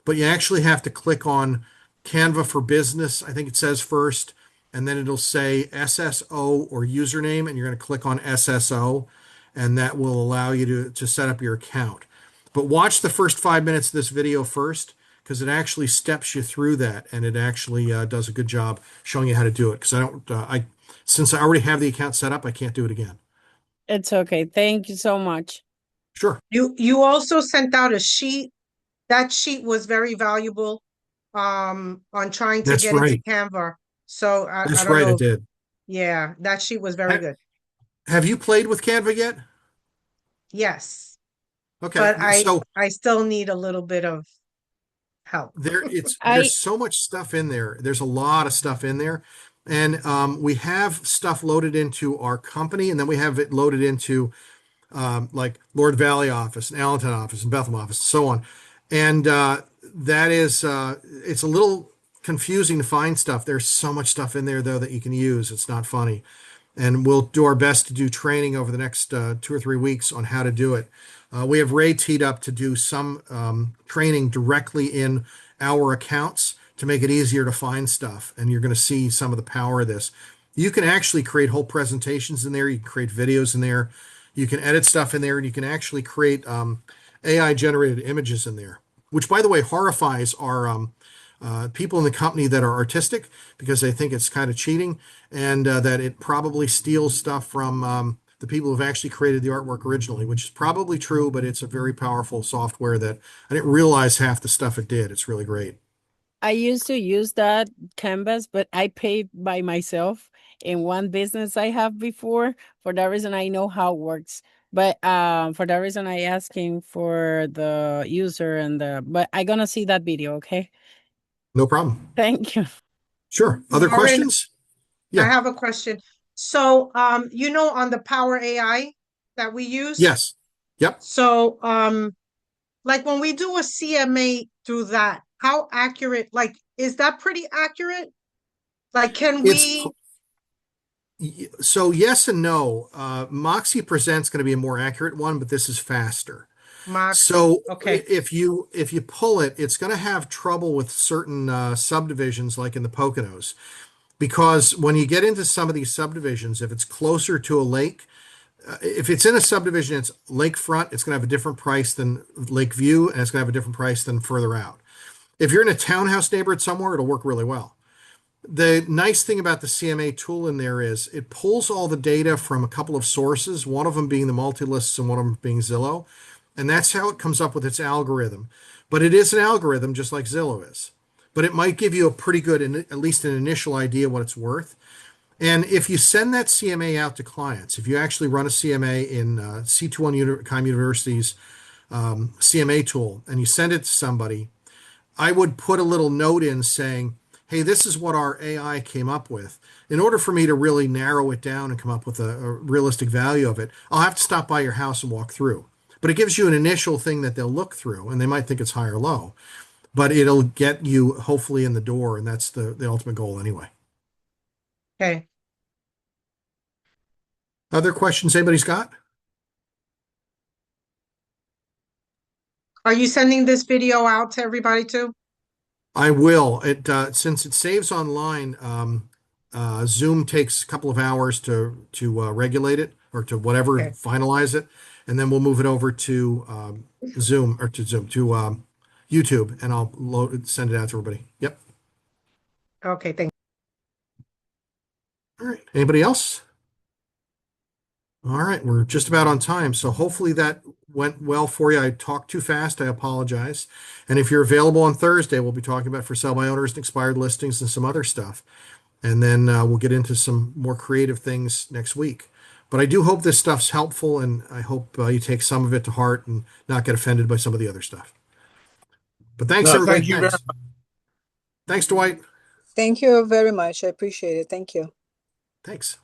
But you actually have to click on Canva for Business. I think it says first, and then it'll say SSO or username, and you're going to click on SSO, and that will allow you to set up your account. But watch the first 5 minutes of this video first, because it actually steps you through that, and it actually does a good job showing you how to do it. Because since I already have the account set up, I can't do it again. It's okay. Thank you so much. Sure. You also sent out a sheet. That sheet was very valuable on trying to That's get into right. Canva. So I That's don't right. I know. did. Yeah, that sheet was very good. Have you played with Canva yet? Yes. Okay. But So I still need a little bit of help. there's so much stuff in there. There's a lot of stuff in there. And we have stuff loaded into our company, and then we have it loaded into like Lord Valley office and Allentown office and Bethlehem office and so on. And that is it's a little confusing to find stuff. There's so much stuff in there though that you can use. It's not funny. And we'll do our best to do training over the next 2 or 3 weeks on how to do it. We have Ray teed up to do some training directly in our accounts to make it easier to find stuff. And you're going to see some of the power of this. You can actually create whole presentations in there. You can create videos in there. You can edit stuff in there, and you can actually create AI generated images in there, which, by the way, horrifies our people in the company that are artistic because they think it's kind of cheating and that it probably steals stuff from the people who've actually created the artwork originally, which is probably true, but it's a very powerful software that I didn't realize half the stuff it did. It's really great. I used to use that Canvas, but I paid by myself in one business I have before. For that reason, I know how it works. But for that reason, I asking for the user but I gonna see that video, okay? No problem. Thank you. Sure. Other Lauren, questions? I Yeah. have a question. So, you know, on the Power AI that we use? Yes. Yep. So, like when we do a CMA through that, how accurate, like, is that pretty accurate? Like, can It's we, so yes and no. Moxie Present's going to be a more accurate one, but this is faster. Mox? So Okay, if you pull it, it's going to have trouble with certain subdivisions, like in the Poconos, because when you get into some of these subdivisions, if it's closer to a lake, if it's in a subdivision, it's lakefront, it's going to have a different price than Lake View, and it's going to have a different price than further out. If you're in a townhouse neighborhood somewhere, it'll work really well. The nice thing about the CMA tool in there is it pulls all the data from a couple of sources, one of them being the multi-lists and one of them being Zillow. And that's how it comes up with its algorithm. But it is an algorithm just like Zillow is. But it might give you a pretty good, at least an initial idea what it's worth. And if you send that CMA out to clients, if you actually run a CMA in C21 University's CMA tool and you send it to somebody, I would put a little note in saying, hey, this is what our AI came up with. In order for me to really narrow it down and come up with a realistic value of it, I'll have to stop by your house and walk through. But it gives you an initial thing that they'll look through, and they might think it's high or low, but it'll get you hopefully in the door, and that's the ultimate goal anyway. okay. Other questions anybody's got? Are you sending this video out to everybody too? I will. It since it saves online, Zoom takes a couple of hours to regulate it or to whatever Okay. finalize it, and then we'll move it over to Zoom or to Zoom to YouTube, and I'll send it out to everybody. Yep. Okay, thank All right. Anybody else? All right, we're just about on time, so hopefully that went well for you. I talked too fast. I apologize. And if you're available on Thursday, we'll be talking about for sale by owners and expired listings and some other stuff. And then we'll get into some more creative things next week. But I do hope this stuff's helpful, and I hope you take some of it to heart and not get offended by some of the other stuff. But thanks, No, everybody. thank you very Thanks. Thanks, Dwight. Thank you very much. I appreciate it. Thank you. Thanks.